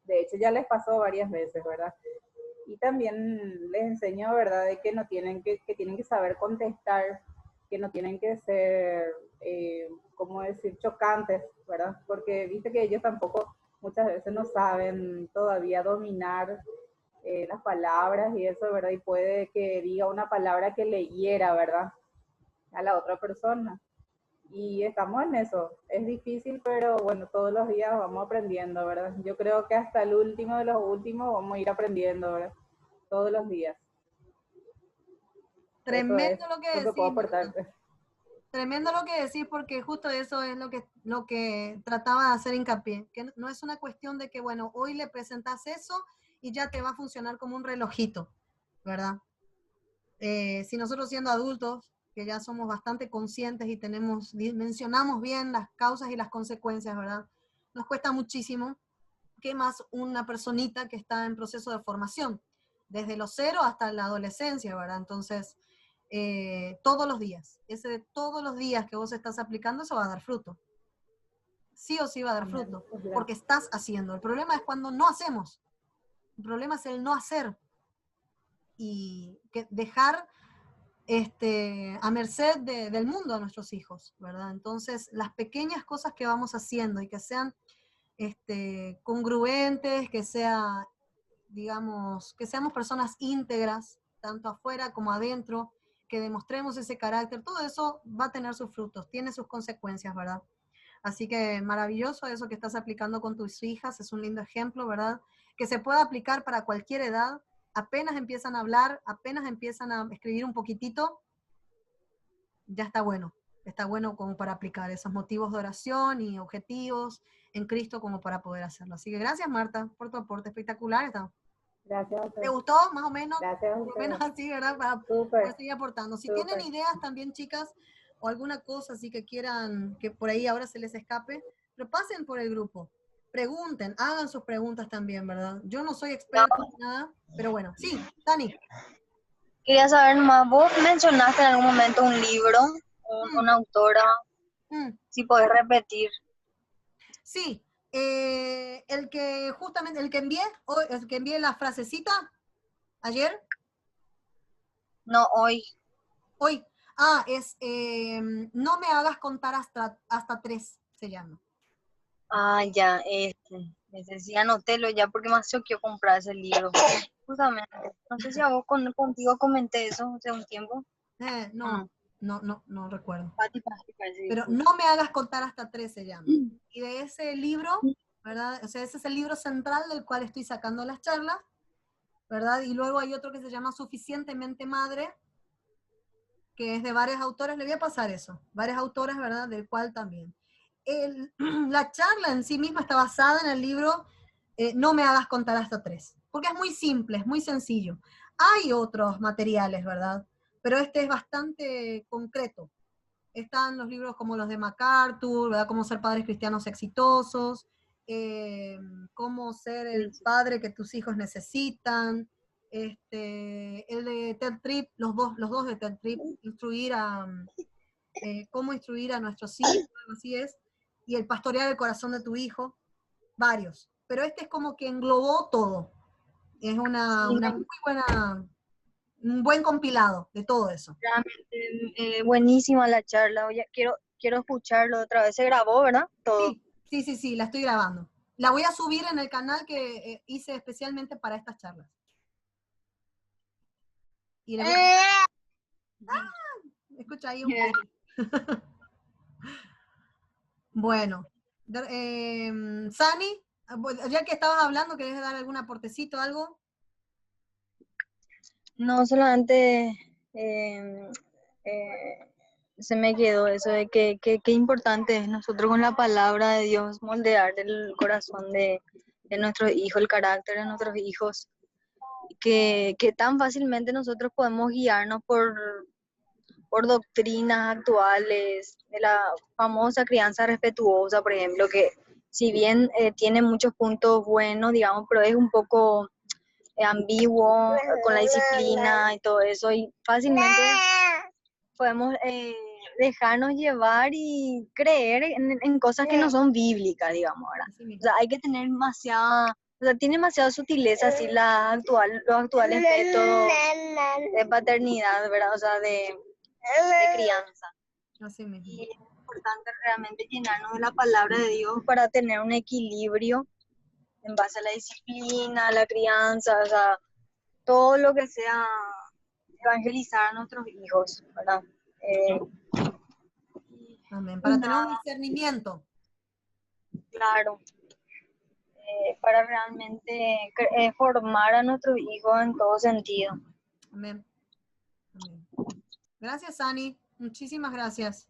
E: De hecho, ya les pasó varias veces, ¿verdad? Y también les enseño, ¿verdad?, de que no tienen que tienen que saber contestar, que no tienen que ser, ¿cómo decir?, chocantes, ¿verdad? Porque viste que ellos tampoco muchas veces no saben todavía dominar las palabras y eso, ¿verdad? Y puede que diga una palabra que le hiera, ¿verdad?, a la otra persona. Y estamos en eso. Es difícil, pero bueno, todos los días vamos aprendiendo, ¿verdad? Yo creo que hasta el último de los últimos vamos a ir aprendiendo, ¿verdad? Todos los días. Eso es
A: Tremendo lo que
E: lo que puedo
A: decís, Marta.
E: aportarte.
A: Tremendo lo que decís, porque justo eso es lo que trataba de hacer hincapié, que no es una cuestión de que, bueno, hoy le presentas eso y ya te va a funcionar como un relojito, ¿verdad? Si nosotros siendo adultos, que ya somos bastante conscientes y mencionamos bien las causas y las consecuencias, ¿verdad? Nos cuesta muchísimo, que más una personita que está en proceso de formación, desde los 0 hasta la adolescencia, ¿verdad? Entonces, todos los días, ese de todos los días que vos estás aplicando, eso va a dar fruto. Sí o sí va a dar fruto, porque estás haciendo. El problema es cuando no hacemos. El problema es el no hacer. Y que dejar a merced del mundo a nuestros hijos, ¿verdad? Entonces, las pequeñas cosas que vamos haciendo y que sean congruentes, que sea, digamos, que seamos personas íntegras, tanto afuera como adentro, que demostremos ese carácter, todo eso va a tener sus frutos, tiene sus consecuencias, ¿verdad? Así que maravilloso eso que estás aplicando con tus hijas, es un lindo ejemplo, ¿verdad? Que se puede aplicar para cualquier edad, apenas empiezan a hablar, apenas empiezan a escribir un poquitito, ya está bueno como para aplicar esos motivos de oración y objetivos en Cristo como para poder hacerlo. Así que gracias, Marta, por tu aporte espectacular.
E: Gracias a ustedes.
A: ¿Te gustó más o menos?
E: Gracias a
A: Por lo menos
E: ustedes.
A: así, ¿verdad? Para
E: Súper.
A: seguir aportando. Si
E: Súper.
A: tienen ideas también, chicas, o alguna cosa así que quieran que por ahí ahora se les escape, pero pasen por el grupo. Pregunten, hagan sus preguntas también, ¿verdad? Yo no soy experta en nada, pero bueno. Sí, Dani.
F: Quería saber nomás, vos mencionaste en algún momento un libro, una autora, si podés repetir.
A: Sí, el que justamente, el que envié la frasecita ayer.
F: No, hoy.
A: Hoy. Es No me hagas contar hasta 3, se llama.
F: Ya, ese sí, anotelo ya porque más yo quiero comprar ese libro. Justamente, no sé si a vos contigo comenté eso hace un tiempo.
A: No recuerdo.
F: Pati,
A: pero No me hagas contar hasta 3 se llama. Y de ese libro, ¿verdad? O sea, ese es el libro central del cual estoy sacando las charlas, ¿verdad? Y luego hay otro que se llama Suficientemente Madre, que es de varias autoras. Le voy a pasar eso. Varias autoras, ¿verdad? Del cual también. La charla en sí misma está basada en el libro No me hagas contar hasta 3, porque es muy simple, es muy sencillo. Hay otros materiales, ¿verdad? Pero este es bastante concreto. Están los libros como los de MacArthur, ¿verdad? Cómo ser padres cristianos exitosos, cómo ser el padre que tus hijos necesitan, el de Ted Tripp, los dos de Ted Tripp, cómo instruir a nuestros hijos, así es, y el pastorear el corazón de tu hijo, varios. Pero este es como que englobó todo. Es una muy buena, un buen compilado de todo eso.
F: Realmente buenísima la charla. Oye, quiero escucharlo otra vez. Se grabó, ¿verdad? Todo.
A: Sí, la estoy grabando. La voy a subir en el canal que hice especialmente para estas charlas. Y le voy a... escucha ahí un poco. Bueno, Sani, ya que estabas hablando, ¿querés dar algún aportecito, algo?
F: No, solamente se me quedó eso de que importante es nosotros con la palabra de Dios moldear el corazón de nuestros hijos, el carácter de nuestros hijos, que tan fácilmente nosotros podemos guiarnos por doctrinas actuales, de la famosa crianza respetuosa, por ejemplo, que si bien tiene muchos puntos buenos, digamos, pero es un poco ambiguo con la disciplina y todo eso, y fácilmente podemos dejarnos llevar y creer en cosas que no son bíblicas, digamos, ahora.
A: Así mismo.
F: O sea, hay que tener demasiada, o sea, tiene demasiada sutileza así los actuales métodos de paternidad, ¿verdad? O sea, de crianza.
A: Así mismo.
F: Y es importante realmente llenarnos de la palabra de Dios para tener un equilibrio en base a la disciplina, la crianza, o sea, todo lo que sea evangelizar a nuestros hijos, ¿verdad?
A: Amén. Para tener un discernimiento.
F: Claro, para realmente formar a nuestros hijos en todo sentido.
A: Amén. Amén. Gracias, Ani. Muchísimas gracias.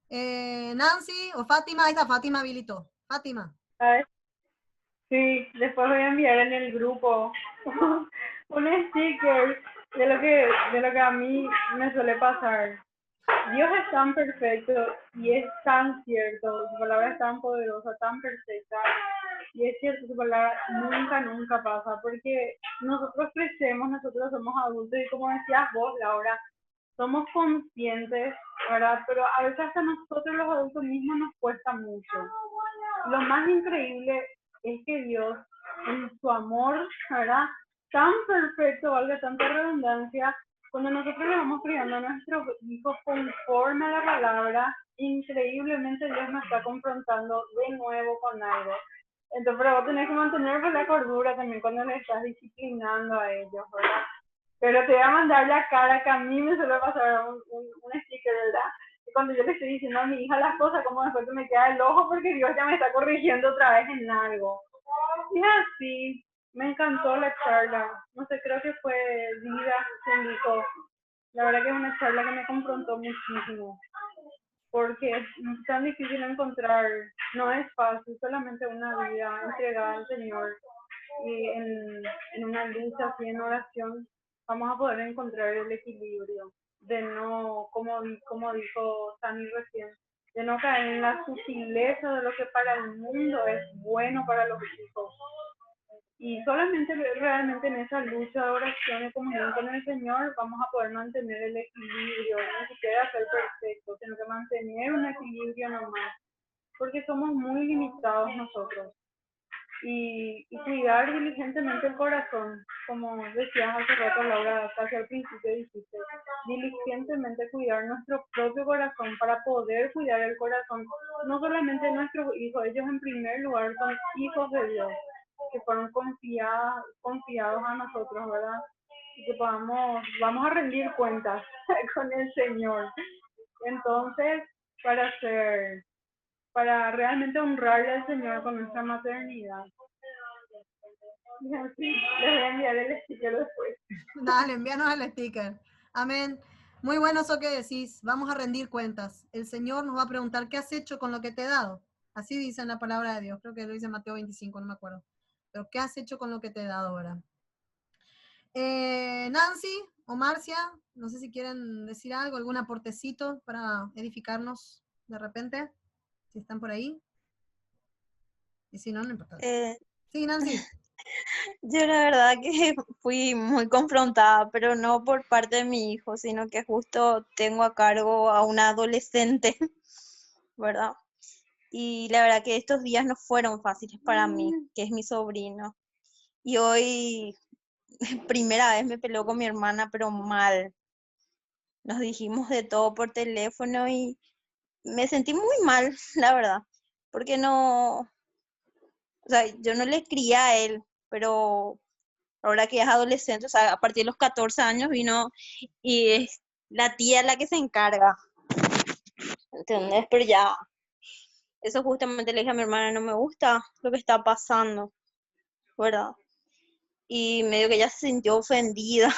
A: Nancy o Fátima, ahí está, Fátima habilitó. Fátima.
G: ¿Sabes? Sí, después voy a enviar en el grupo un sticker de lo que a mí me suele pasar. Dios es tan perfecto y es tan cierto, su palabra es tan poderosa, tan perfecta, y es cierto, su palabra nunca pasa, porque nosotros crecemos, nosotros somos adultos, y como decías vos, Laura, somos conscientes, ¿verdad? Pero a veces hasta nosotros los adultos mismos nos cuesta mucho. Lo más increíble es que Dios, en su amor, ¿verdad? Tan perfecto, valga tanta redundancia, cuando nosotros le vamos criando a nuestros hijos conforme a la palabra, increíblemente Dios nos está confrontando de nuevo con algo. Entonces, pero vos tenés que mantener pues, la cordura también cuando le estás disciplinando a ellos, ¿verdad? Pero te voy a mandar la cara que a mí me suele pasar un sticker, ¿verdad? Y cuando yo le estoy diciendo a mi hija las cosas, como después me queda el ojo porque Dios ya me está corrigiendo otra vez en algo. Y así, me encantó la charla. No sé, creo que fue Vida quien dijo. La verdad que es una charla que me confrontó muchísimo. Porque es tan difícil encontrar, no es fácil, solamente una vida entregada al Señor y en una lucha así en oración vamos a poder encontrar el equilibrio de no, como dijo Sani recién, de no caer en la sutileza de lo que para el mundo es bueno para los hijos. Y solamente realmente en esa lucha de oración y comunión con el Señor vamos a poder mantener el equilibrio, no ni siquiera ser perfecto, sino que mantener un equilibrio nomás, porque somos muy limitados nosotros. Y cuidar diligentemente el corazón, como decías hace rato, Laura, casi al principio dijiste, diligentemente cuidar nuestro propio corazón para poder cuidar el corazón, no solamente de nuestros hijos, ellos en primer lugar son hijos de Dios, que fueron confiados a nosotros, ¿verdad? Y que vamos a rendir cuentas con el Señor. Entonces, para realmente honrarle al Señor con nuestra maternidad. Y así, les voy a enviar el sticker después.
A: Dale, envíanos el sticker. Amén. Muy bueno eso que decís. Vamos a rendir cuentas. El Señor nos va a preguntar, ¿qué has hecho con lo que te he dado? Así dice en la palabra de Dios. Creo que lo dice Mateo 25, no me acuerdo. Pero ¿qué has hecho con lo que te he dado ahora? Nancy o Marcia, no sé si quieren decir algo, algún aportecito para edificarnos de repente, si están por ahí. Y si no, no importa. Sí, Nancy.
H: Yo la verdad que fui muy confrontada, pero no por parte de mi hijo, sino que justo tengo a cargo a una adolescente, ¿verdad? Y la verdad que estos días no fueron fáciles para mí, que es mi sobrino. Y hoy, primera vez me peleó con mi hermana, pero mal. Nos dijimos de todo por teléfono y me sentí muy mal, la verdad, porque no, o sea, yo no le cría a él, pero ahora que es adolescente, o sea, a partir de los 14 años vino y es la tía la que se encarga, ¿entendés? Pero ya, eso justamente le dije a mi hermana, no me gusta lo que está pasando, ¿verdad? Y medio que ella se sintió ofendida,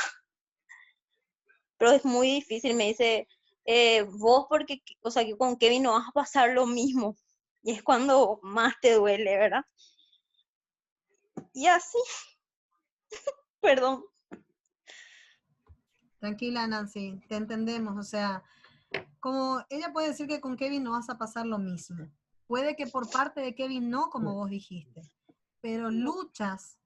H: pero es muy difícil, me dice, vos porque, o sea, que con Kevin no vas a pasar lo mismo, y es cuando más te duele, ¿verdad? Y así, perdón.
A: Tranquila, Nancy, te entendemos. O sea, como ella puede decir que con Kevin no vas a pasar lo mismo. Puede que por parte de Kevin no, como vos dijiste, pero luchas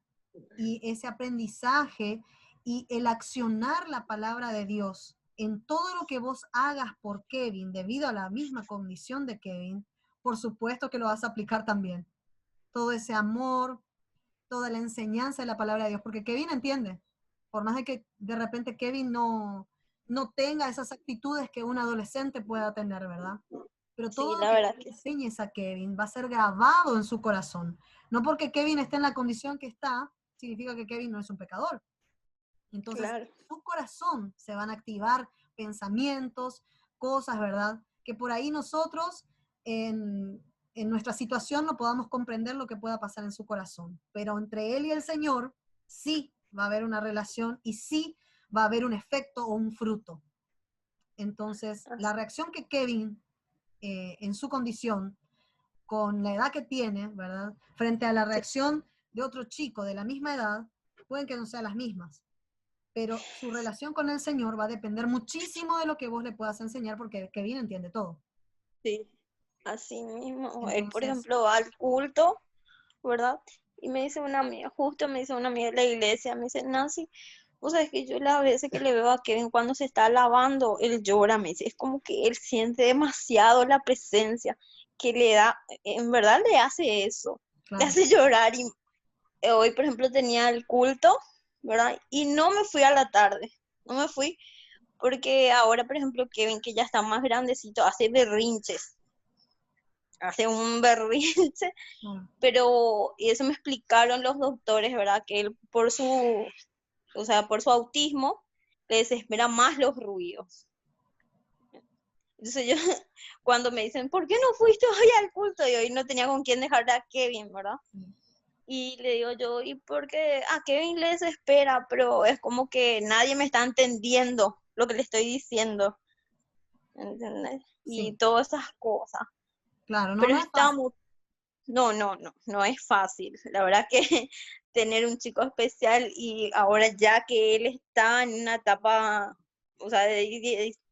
A: y ese aprendizaje y el accionar la palabra de Dios en todo lo que vos hagas por Kevin, debido a la misma condición de Kevin, por supuesto que lo vas a aplicar también. Todo ese amor, toda la enseñanza de la palabra de Dios, porque Kevin entiende, por más de que de repente Kevin no tenga esas actitudes que un adolescente pueda tener, ¿verdad? Pero
H: Sí,
A: todo lo
H: la
A: que
H: verdad
A: tú
H: que
A: le enseñes a Kevin va a ser grabado en su corazón. No porque Kevin esté en la condición que está, significa que Kevin no es un pecador. Entonces,
H: claro.
A: en su corazón se van a activar pensamientos, cosas, ¿verdad? Que por ahí nosotros en nuestra situación no podamos comprender lo que pueda pasar en su corazón. Pero entre él y el Señor sí va a haber una relación y sí va a haber un efecto o un fruto. Entonces, la reacción que Kevin, en su condición, con la edad que tiene, ¿verdad? Frente a la reacción de otro chico de la misma edad, pueden que no sean las mismas. Pero su relación con el Señor va a depender muchísimo de lo que vos le puedas enseñar, porque Kevin entiende todo.
H: Sí, así mismo. Él, por
A: Entonces,
H: ejemplo, va al culto, ¿verdad? Y me dice una amiga, justo me dice una amiga de la iglesia, me dice, Nancy, vos sabés que yo las veces que le veo a Kevin cuando se está lavando, él llora, me dice, es como que él siente demasiado la presencia que le da, en verdad le hace eso, le
A: claro,
H: hace llorar. Y hoy, por ejemplo, tenía el culto, ¿verdad? Y no me fui a la tarde, no me fui porque ahora, por ejemplo, Kevin, que ya está más grandecito, hace berrinches, hace un berrinche, pero y eso me explicaron los doctores, ¿verdad? Que él o sea, por su autismo, le desespera más los ruidos. Entonces yo, cuando me dicen, ¿por qué no fuiste hoy al culto? Y hoy no tenía con quién dejar a Kevin, ¿verdad? Y le digo yo, ¿y por qué a Kevin le desespera? Pero es como que nadie me está entendiendo lo que le estoy diciendo, ¿entendés? Y
A: sí,
H: todas esas cosas.
A: claro, no,
H: Pero
A: no es fácil.
H: no es fácil. La verdad que tener un chico especial y ahora ya que él está en una etapa, o sea,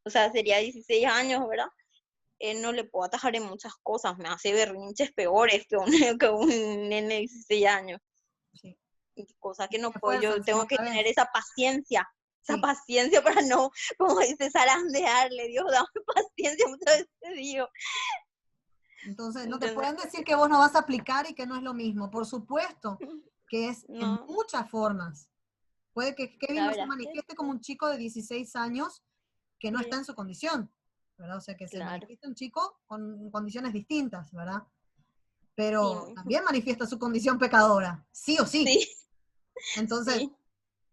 H: o sea, sería 16 años, ¿verdad? Él no le puedo atajar en muchas cosas, me hace berrinches peores que un, que un nene de 16 años.
A: Sí.
H: Cosa que no
A: Se
H: puedo, yo
A: esfuerzan, sí,
H: tengo que
A: otra
H: tener
A: vez.
H: esa
A: Sí.
H: paciencia para no, como dice, zarandearle, Dios, dame paciencia, muchas veces te digo.
A: Entonces, no te
H: ¿Entendés?
A: pueden decir que vos no vas a aplicar y que no es lo mismo. Por supuesto que es en
H: No,
A: muchas formas. Puede que Kevin
H: la
A: no se
H: verdad es que
A: manifieste como un chico de 16 años que no está
H: sí,
A: en su condición, ¿verdad? O sea, que se
H: claro,
A: manifiesta un chico con condiciones distintas, ¿verdad?
H: sí,
A: Pero también manifiesta su condición pecadora, sí o sí.
H: sí,
A: Entonces,
H: sí,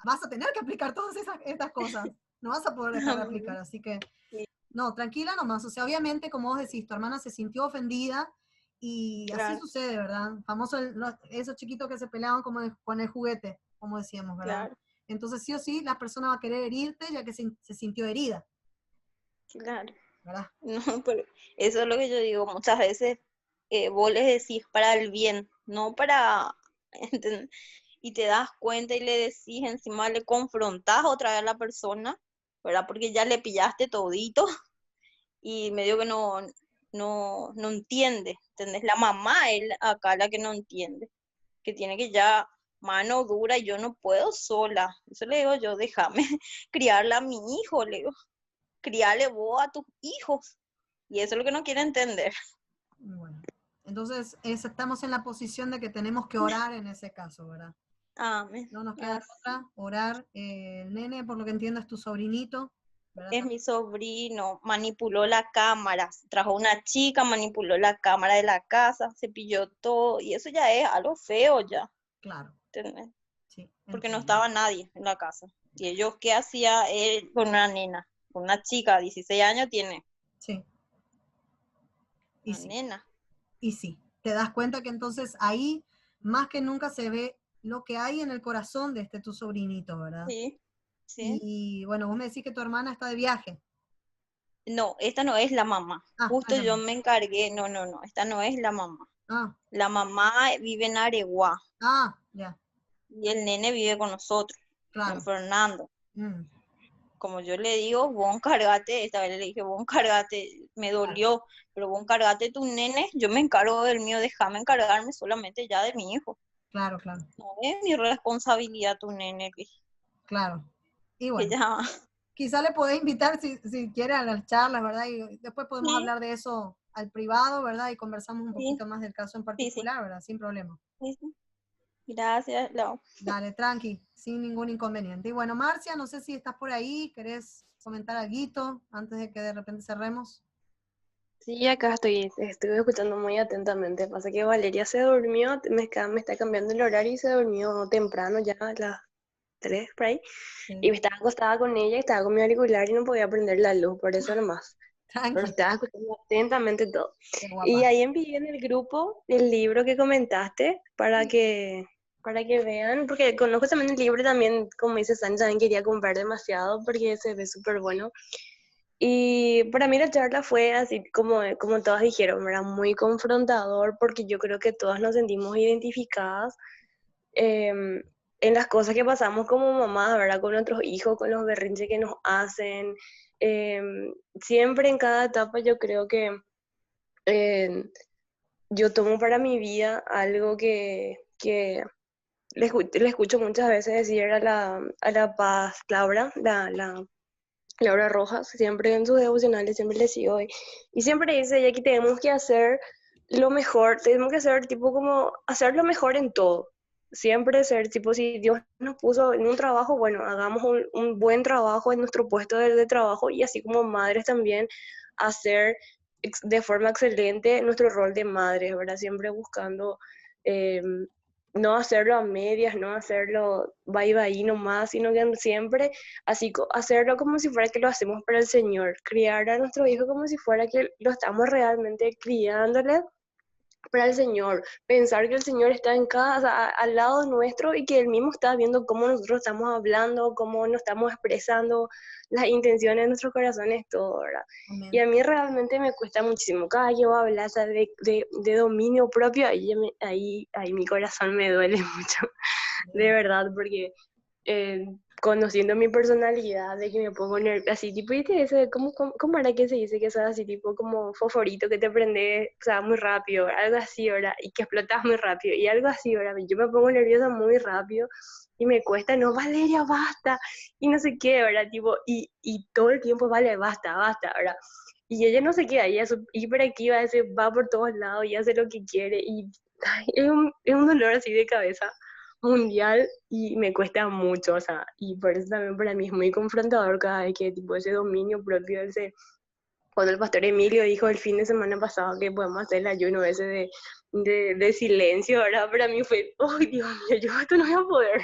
A: vas a tener que aplicar todas estas cosas. No vas a poder dejar de aplicar. Así que,
H: sí,
A: no, tranquila nomás. O sea, obviamente, como vos decís, tu hermana se sintió ofendida y así
H: claro,
A: sucede, ¿verdad? Famoso esos chiquitos que se peleaban como con el juguete, como decíamos, ¿verdad?
H: claro,
A: Entonces, sí o sí, la persona va a querer herirte ya que se sintió herida,
H: claro.
A: ¿verdad?
H: No, pero eso es lo que yo digo, muchas veces vos les decís para el bien, no para, ¿entendés? Y te das cuenta y le decís, encima le confrontás otra vez a la persona, ¿verdad? Porque ya le pillaste todito y medio que no entiende, ¿entendés? La mamá es acá la que no entiende, que tiene que ya mano dura y yo no puedo sola. Eso le digo yo, déjame criarla a mi hijo, le digo, criarle vos a tus hijos. Y eso es lo que no quiere entender.
A: Bueno, entonces estamos en la posición de que tenemos que orar en ese caso, ¿verdad?
H: Amén.
A: No nos queda otra, orar. El nene, por lo que entiendo, es tu sobrinito, ¿verdad?
H: Es mi sobrino, manipuló la cámara, trajo una chica, manipuló la cámara de la casa, se pilló todo, y eso ya es algo feo ya,
A: Claro,
H: ¿entendés?
A: sí,
H: Porque no
A: entiendo.
H: estaba nadie en la casa. Y ellos, ¿qué hacía él con una nena? Con una chica, 16 años tiene,
A: Sí, y
H: una
A: sí,
H: nena.
A: y sí. Te das cuenta que entonces ahí más que nunca se ve lo que hay en el corazón de tu sobrinito, ¿verdad?
H: Sí, sí.
A: Y bueno, vos me decís que tu hermana está de viaje.
H: No, esta no es la mamá.
A: Ah, no es
H: Justo
A: la
H: yo
A: mamá.
H: me encargué, no, esta no es la mamá.
A: Ah,
H: La mamá vive en Areguá
A: ah, ya,
H: y el nene vive con nosotros, con
A: claro.
H: Fernando.
A: Mm,
H: como yo le digo, vos encargate, esta vez le dije, vos encargate, me
A: Claro,
H: dolió, pero vos encargate tu nene, yo me encargo del mío, déjame encargarme solamente ya de mi hijo.
A: claro, claro,
H: No es mi responsabilidad tu nene,
A: claro. Y
H: que
A: bueno,
H: ya,
A: quizá le podés invitar si quiere a las charlas, ¿verdad? Y después podemos
H: sí,
A: hablar de eso al privado, ¿verdad? Y conversamos un
H: sí,
A: poquito más del caso en
H: sí, sí,
A: particular, ¿verdad? Sin problema.
H: sí, sí. Gracias, Lau.
A: Dale, tranqui, sin ningún inconveniente. Y bueno, Marcia, no sé si estás por ahí, ¿querés comentar algo antes de que de repente cerremos?
B: Sí, acá estoy, estuve escuchando muy atentamente. Pasa que Valeria se durmió, me está cambiando el horario y se durmió temprano, ya a las 3 por ahí. Y
A: Sí,
B: me estaba acostada con ella, estaba con mi auricular y no podía prender la luz, por eso nomás. Pero
A: tranqui,
B: estaba escuchando atentamente todo.
A: qué
B: Y
A: guapa.
B: ahí envié en el grupo el libro que comentaste para que vean, porque conozco también el libro también, como dice Sani, también quería comprar demasiado porque se ve súper bueno. Y para mí la charla fue así como todas dijeron, era muy confrontador porque yo creo que todas nos sentimos identificadas em, en las cosas que pasamos como mamás, ¿verdad? Con nuestros hijos, con los berrinches que nos hacen. Siempre en cada etapa yo creo que em, yo tomo para mi vida algo que le escucho muchas veces decir a la Paz Laura, Laura Rojas, siempre en sus devocionales, siempre le sigo y siempre dice ella que tenemos que hacer lo mejor, tenemos que hacer tipo como hacer lo mejor en todo. Siempre ser tipo, si Dios nos puso en un trabajo, bueno, hagamos un buen trabajo en nuestro puesto de trabajo y así como madres también hacer de forma excelente nuestro rol de madres, ¿verdad? Siempre buscando no hacerlo a medias, no hacerlo bye nomás, sino que siempre así hacerlo como si fuera que lo hacemos para el Señor, criar a nuestro hijo como si fuera que lo estamos realmente criándole para el Señor, pensar que el Señor está en casa, al lado nuestro y que Él mismo está viendo cómo nosotros estamos hablando, cómo nos estamos expresando, las intenciones de nuestros corazones, todo, ¿verdad? Y
A: Amén.
B: a mí realmente me cuesta muchísimo, cada que voy a hablar, o sea, de dominio propio, ahí mi corazón me duele mucho, de verdad, porque eh, conociendo mi personalidad, de que me pongo nerviosa, así tipo, ¿viste? Ese, ¿cómo era que se dice que sos así tipo como fosforito, que te prende, o sea, muy rápido, algo así, ¿verdad? Y que explotas muy rápido, y algo así, ¿verdad? Yo me pongo nerviosa muy rápido y me cuesta, no, Valeria, basta, y no sé qué, ¿verdad? Tipo, y todo el tiempo, vale, basta, basta, ¿verdad? Y ella no se queda, ella es hiperactiva, va por todos lados y hace lo que quiere, y ay, es un dolor así de cabeza mundial y me cuesta mucho, o sea, y por eso también para mí es muy confrontador cada vez que tipo ese dominio propio, cuando el pastor Emilio dijo el fin de semana pasado que podemos hacer el ayuno ese de silencio, ¿verdad? Para mí fue, oh Dios mío, yo esto no voy a poder.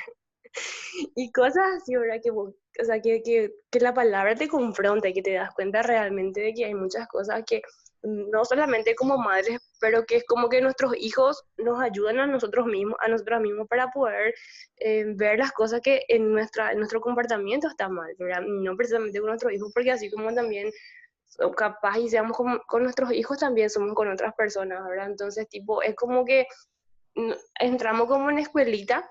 B: Y cosas así, ¿verdad? O sea, que la palabra te confronta y que te das cuenta realmente de que hay muchas cosas que no solamente como madres, pero que es como que nuestros hijos nos ayudan a nosotros mismos para poder ver las cosas que en nuestro comportamiento está mal, ¿verdad? No precisamente con nuestros hijos, porque así como también capaz y seamos con nuestros hijos, también somos con otras personas, ¿verdad? Entonces, tipo, es como que entramos como en escuelita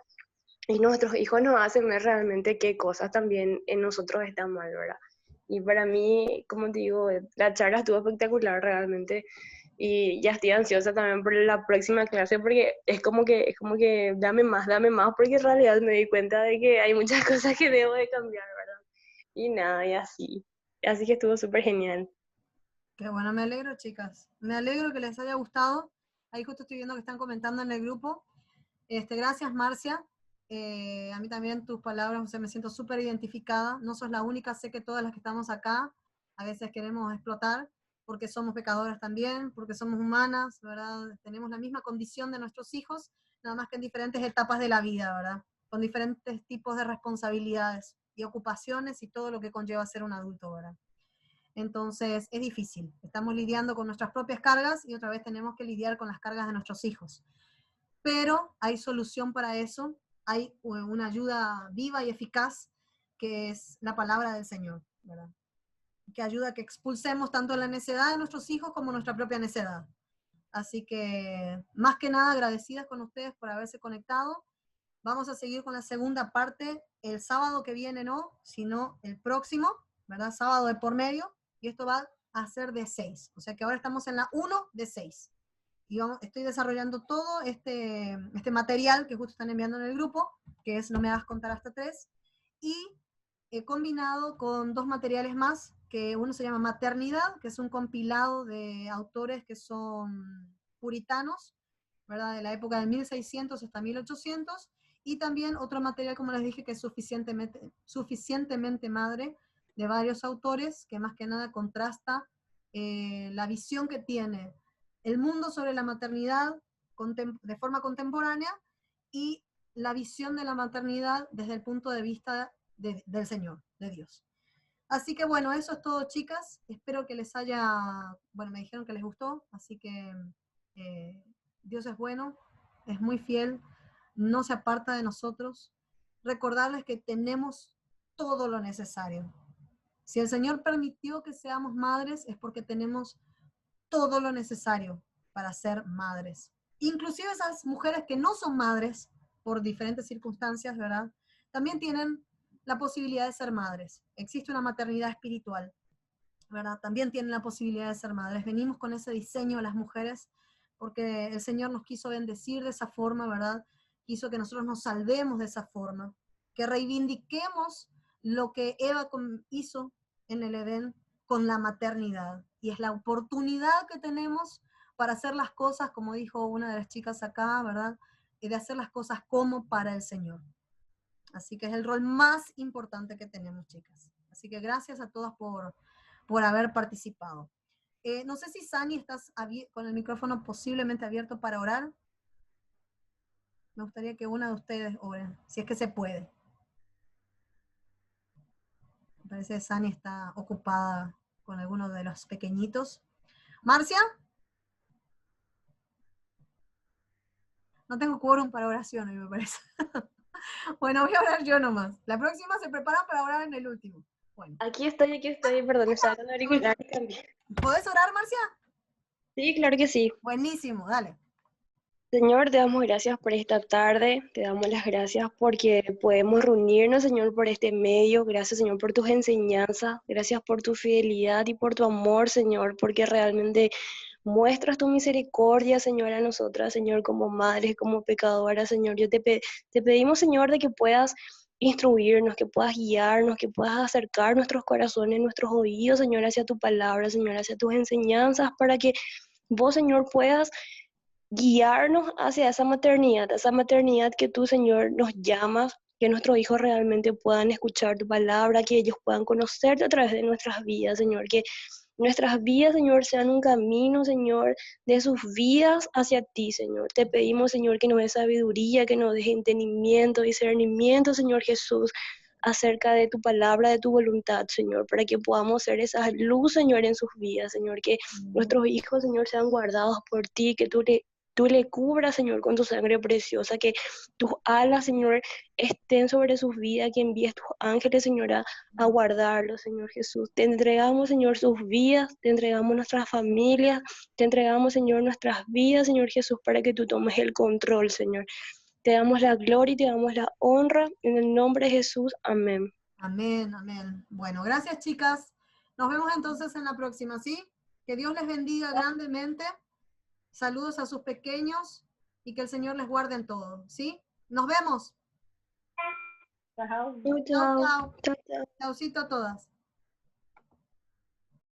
B: y nuestros hijos nos hacen ver realmente qué cosas también en nosotros están mal, ¿verdad? Y para mí, como te digo, la charla estuvo espectacular realmente y ya estoy ansiosa también por la próxima clase porque es como que dame más, porque en realidad me di cuenta de que hay muchas cosas que debo de cambiar, ¿verdad? Y nada, y así. Así que estuvo súper genial.
A: Qué bueno, me alegro, chicas. Me alegro que les haya gustado. Ahí justo estoy viendo que están comentando en el grupo. Gracias, Marcia. A mí también tus palabras, o sea, me siento súper identificada. No sos la única, sé que todas las que estamos acá a veces queremos explotar porque somos pecadoras también, porque somos humanas, ¿verdad? Tenemos la misma condición de nuestros hijos, nada más que en diferentes etapas de la vida, ¿verdad? Con diferentes tipos de responsabilidades y ocupaciones y todo lo que conlleva ser un adulto, ¿verdad? Entonces es difícil. Estamos lidiando con nuestras propias cargas y otra vez tenemos que lidiar con las cargas de nuestros hijos. Pero hay solución para eso, hay una ayuda viva y eficaz que es la palabra del Señor, ¿verdad? Que ayuda a que expulsemos tanto la necedad de nuestros hijos como nuestra propia necedad. Así que más que nada agradecidas con ustedes por haberse conectado Vamos a seguir con la segunda parte el sábado que viene, no, sino el próximo, ¿verdad? Sábado de por medio, y esto va a ser de 6. O sea que ahora estamos en la 1 de 6. Y estoy desarrollando todo este material que justo están enviando en el grupo, que es No me hagas contar hasta 3, y he combinado con 2 materiales más, que uno se llama Maternidad, que es un compilado de autores que son puritanos, ¿verdad? De la época de 1600 hasta 1800, y también otro material, como les dije, que es suficientemente madre, de varios autores, que más que nada contrasta la visión que tiene el mundo sobre la maternidad de forma contemporánea y la visión de la maternidad desde el punto de vista del Señor, de Dios. Así que bueno, eso es todo, chicas. Espero que les haya, bueno, me dijeron que les gustó, así que Dios es bueno, es muy fiel, no se aparta de nosotros. Recordarles que tenemos todo lo necesario. Si el Señor permitió que seamos madres, es porque tenemos todo lo necesario para ser madres. Inclusive esas mujeres que no son madres por diferentes circunstancias, ¿verdad? También tienen la posibilidad de ser madres. Existe una maternidad espiritual, ¿verdad? También tienen la posibilidad de ser madres. Venimos con ese diseño a las mujeres porque el Señor nos quiso bendecir de esa forma, ¿verdad? Quiso que nosotros nos salvemos de esa forma, que reivindiquemos lo que Eva hizo en el Edén con la maternidad. Y es la oportunidad que tenemos para hacer las cosas, como dijo una de las chicas acá, ¿verdad? Y de hacer las cosas como para el Señor. Así que es el rol más importante que tenemos, chicas. Así que gracias a todas por haber participado. No sé si Sani estás con el micrófono posiblemente abierto para orar. Me gustaría que una de ustedes ore, si es que se puede. Me parece que Sani está ocupada con alguno de los pequeñitos. ¿Marcia? No tengo quórum para oración hoy, me parece. Bueno, voy a orar yo nomás. La próxima se preparan para orar en el último. Bueno.
B: Aquí estoy, perdón, estaba con auriculares también.
A: ¿Podés orar, Marcia?
B: Sí, claro que sí.
A: Buenísimo, dale.
B: Señor, te damos gracias por esta tarde, te damos las gracias porque podemos reunirnos, Señor, por este medio. Gracias, Señor, por tus enseñanzas, gracias por tu fidelidad y por tu amor, Señor, porque realmente muestras tu misericordia, Señor, a nosotras, Señor, como madres, como pecadoras, Señor. Te pedimos, Señor, de que puedas instruirnos, que puedas guiarnos, que puedas acercar nuestros corazones, nuestros oídos, Señor, hacia tu palabra, Señor, hacia tus enseñanzas, para que vos, Señor, puedas guiarnos hacia esa maternidad que tú, Señor, nos llamas, que nuestros hijos realmente puedan escuchar tu palabra, que ellos puedan conocerte a través de nuestras vidas, Señor, que nuestras vidas, Señor, sean un camino, Señor, de sus vidas hacia ti, Señor. Te pedimos, Señor, que nos dé sabiduría, que nos dé entendimiento, discernimiento, Señor Jesús, acerca de tu palabra, de tu voluntad, Señor, para que podamos ser esa luz, Señor, en sus vidas, Señor, que nuestros hijos, Señor, sean guardados por ti, que tú le cubras, Señor, con tu sangre preciosa, que tus alas, Señor, estén sobre sus vidas, que envíes tus ángeles, Señor, a guardarlos, Señor Jesús. Te entregamos, Señor, sus vidas, te entregamos nuestras familias, te entregamos, Señor, nuestras vidas, Señor Jesús, para que tú tomes el control, Señor. Te damos la gloria y te damos la honra, en el nombre de Jesús. Amén.
A: Amén, amén. Bueno, gracias, chicas. Nos vemos entonces en la próxima, ¿sí? Que Dios les bendiga grandemente. Saludos a sus pequeños y que el Señor les guarde en todo, ¿sí? Nos vemos.
B: Chao.
A: Chao, chao.
B: Chao, chao.
A: Chaucito a todas.